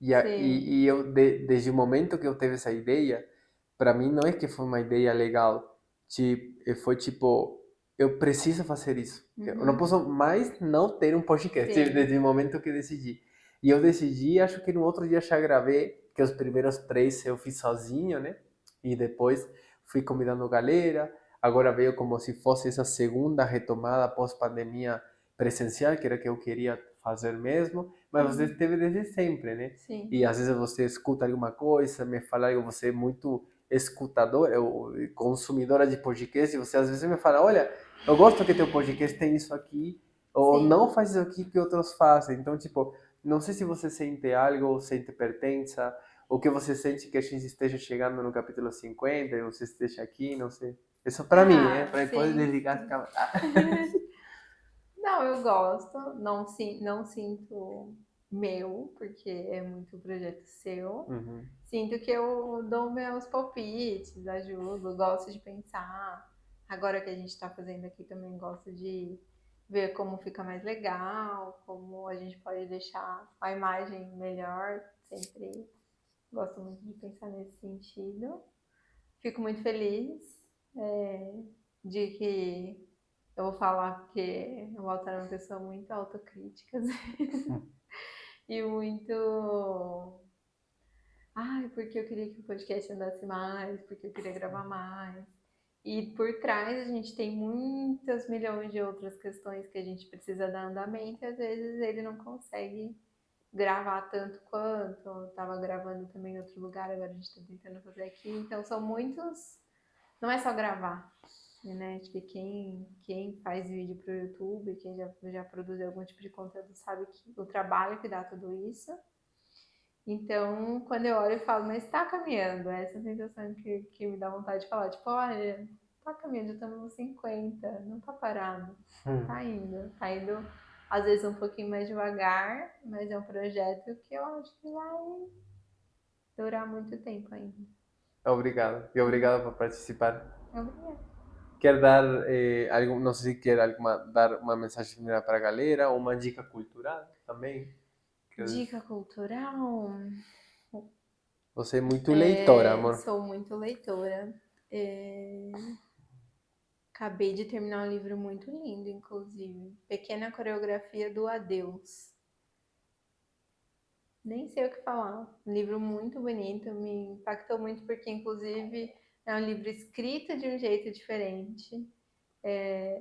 E eu, desde o momento que eu teve essa ideia, para mim não é que foi uma ideia legal, foi tipo, eu preciso fazer isso. Eu não posso mais não ter um podcast, desde o momento que decidi. E eu decidi, acho que no outro dia já gravei, que os primeiros 3 eu fiz sozinho, né? E depois fui convidando galera. Agora veio como se fosse essa segunda retomada pós-pandemia presencial, que era o que eu queria fazer mesmo. Mas você esteve desde sempre, né? Sim. E às vezes você escuta alguma coisa, me fala algo, você é muito escutadora ou consumidora de podcast, e você às vezes me fala, olha, eu gosto que teu podcast tem isso aqui, ou não faz isso aqui que outros fazem. Então, tipo, não sei se você sente algo, ou sente pertença, ou que você sente que a gente esteja chegando no capítulo 50 e você esteja aqui, não sei. Isso para mim, né? Para depois desligar a câmera. Não, eu gosto, não sinto meu, porque é muito projeto seu. Sinto que eu dou meus palpites, ajudo, gosto de pensar. Agora que a gente está fazendo aqui também gosto de ver como fica mais legal, como a gente pode deixar a imagem melhor. Sempre gosto muito de pensar nesse sentido. Fico muito feliz de que eu vou falar porque o Walter é uma pessoa muito autocrítica e muito. Ai, porque eu queria que o podcast andasse mais, porque eu queria gravar mais. E por trás a gente tem muitas milhões de outras questões que a gente precisa dar andamento e às vezes ele não consegue gravar tanto quanto. Eu tava gravando também em outro lugar, agora a gente tá tentando fazer aqui. Então são muitos. Não é só gravar, né? Acho que quem faz vídeo pro YouTube, quem já produziu algum tipo de conteúdo, sabe que o trabalho que dá tudo isso. Então, quando eu olho, eu falo, mas tá caminhando. Essa sensação que me dá vontade de falar, tipo, olha, tá caminhando, já estamos nos 50, não tá parado. Tá indo. Tá indo, às vezes, um pouquinho mais devagar, mas é um projeto que eu acho que vai durar muito tempo ainda. Obrigado. E obrigado por participar. Obrigada. Quer dar não sei se quer dar uma mensagem final para a galera, ou uma dica cultural também? Dica cultural? Você é muito leitora, amor. Sou muito leitora. Acabei de terminar um livro muito lindo, inclusive. Pequena Coreografia do Adeus. Nem sei o que falar. Um livro muito bonito, me impactou muito porque, inclusive, é um livro escrito de um jeito diferente.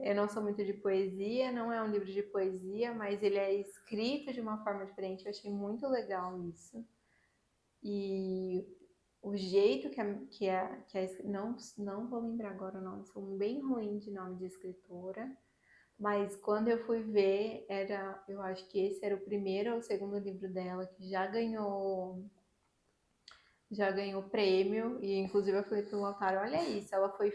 Eu não sou muito de poesia, não é um livro de poesia, mas ele é escrito de uma forma diferente. Eu achei muito legal isso. E o jeito não vou lembrar agora o nome, sou bem ruim de nome de escritora, mas quando eu fui ver, eu acho que esse era o primeiro ou o segundo livro dela que já ganhou prêmio, e inclusive eu falei pro Altar, olha isso, ela foi,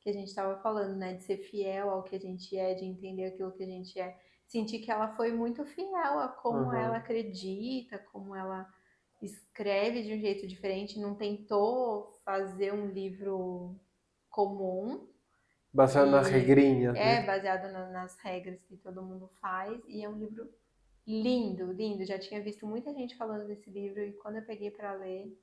que a gente estava falando, né, de ser fiel ao que a gente é, de entender aquilo que a gente é. Senti que ela foi muito fiel a como ela acredita, como ela escreve de um jeito diferente, não tentou fazer um livro comum. Baseado nas regrinhas, né? Baseado nas regras que todo mundo faz, e é um livro lindo, lindo. Já tinha visto muita gente falando desse livro, e quando eu peguei para ler,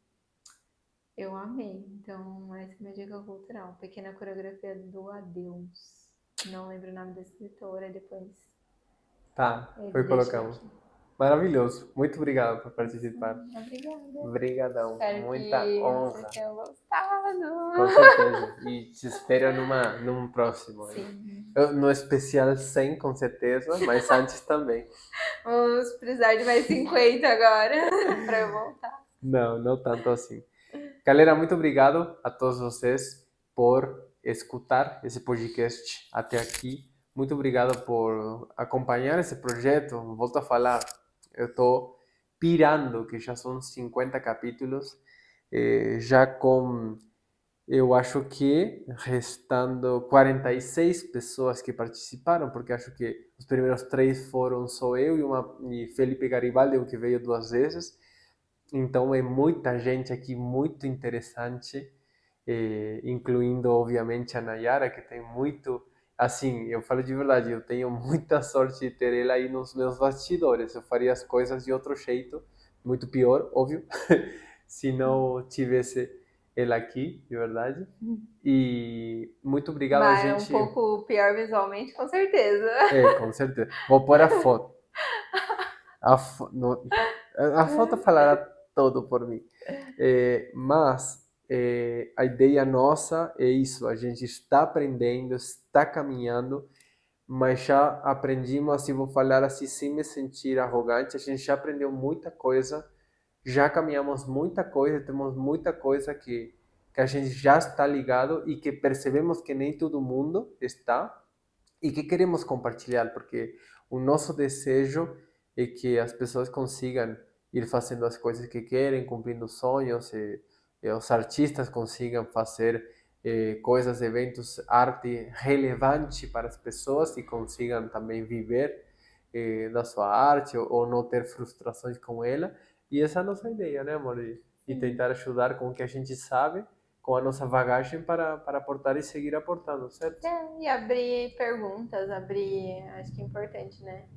eu amei. Então, essa é a minha dica cultural. Pequena Coreografia do Adeus. Não lembro o nome da escritora, depois Tá, ele foi deixa colocamos. aqui. Maravilhoso. Muito obrigado por participar. Obrigada. Obrigadão. Espero Muita que honra. vocês tenham gostado. Com certeza. E te espero num próximo. Sim. No especial 100, com certeza, mas antes também. Vamos precisar de mais 50 agora para eu voltar. Não tanto assim. Galera, muito obrigado a todos vocês por escutar esse podcast até aqui. Muito obrigado por acompanhar esse projeto. Volto a falar, eu estou pirando que já são 50 capítulos, já com, eu acho que restando 46 pessoas que participaram, porque acho que os primeiros 3 foram só eu e Felipe Garibaldi, o que veio 2 vezes. Então é muita gente aqui muito interessante, incluindo obviamente a Nayara, que tem muito, assim, eu falo de verdade, eu tenho muita sorte de ter ela aí nos meus bastidores. Eu faria as coisas de outro jeito, muito pior, óbvio, se não tivesse ela aqui, de verdade. E muito obrigado a Vai, gente. um pouco pior visualmente, com certeza. Com certeza. Vou pôr a foto. A foto falará todo por mim. Mas a ideia nossa é isso, a gente está aprendendo, está caminhando, mas já aprendemos, assim, vou falar assim, sem me sentir arrogante, a gente já aprendeu muita coisa, já caminhamos muita coisa, temos muita coisa que a gente já está ligado e que percebemos que nem todo mundo está, e que queremos compartilhar, porque o nosso desejo é que as pessoas consigam ir fazendo as coisas que querem, cumprindo sonhos, e os artistas consigam fazer coisas, eventos, arte relevante para as pessoas e consigam também viver da sua arte ou não ter frustrações com ela. E essa é a nossa ideia, né, amor? E tentar ajudar com o que a gente sabe, com a nossa bagagem para aportar e seguir aportando, certo? E abrir perguntas, acho que é importante, né?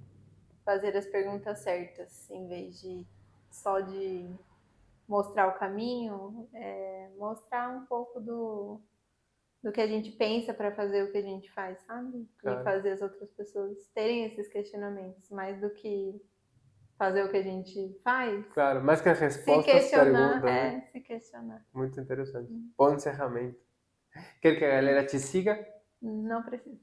Fazer as perguntas certas, em vez de só de mostrar o caminho, mostrar um pouco do que a gente pensa para fazer o que a gente faz, sabe? Claro. E fazer as outras pessoas terem esses questionamentos, mais do que fazer o que a gente faz. Claro, mais que a Se resposta, as questionar, perguntas, né? se questionar. Muito interessante. Bom encerramento. Quer que a galera te siga? Não precisa.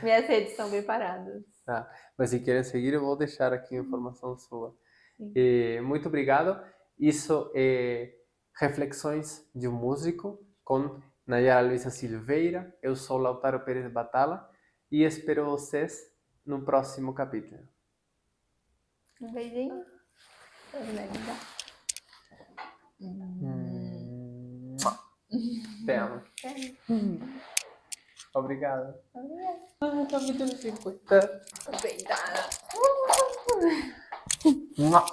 Minhas redes estão bem paradas. Ah, mas se querem seguir, eu vou deixar aqui a informação sua. Sim. Muito obrigado. Isso é Reflexões de um Músico com Nayara Luisa Silveira. Eu sou Lautaro Pérez Batalla e espero vocês no próximo capítulo. Um beijinho. Te amo. Obrigado. Obrigada. Capítulo 50. Obrigada. Mua.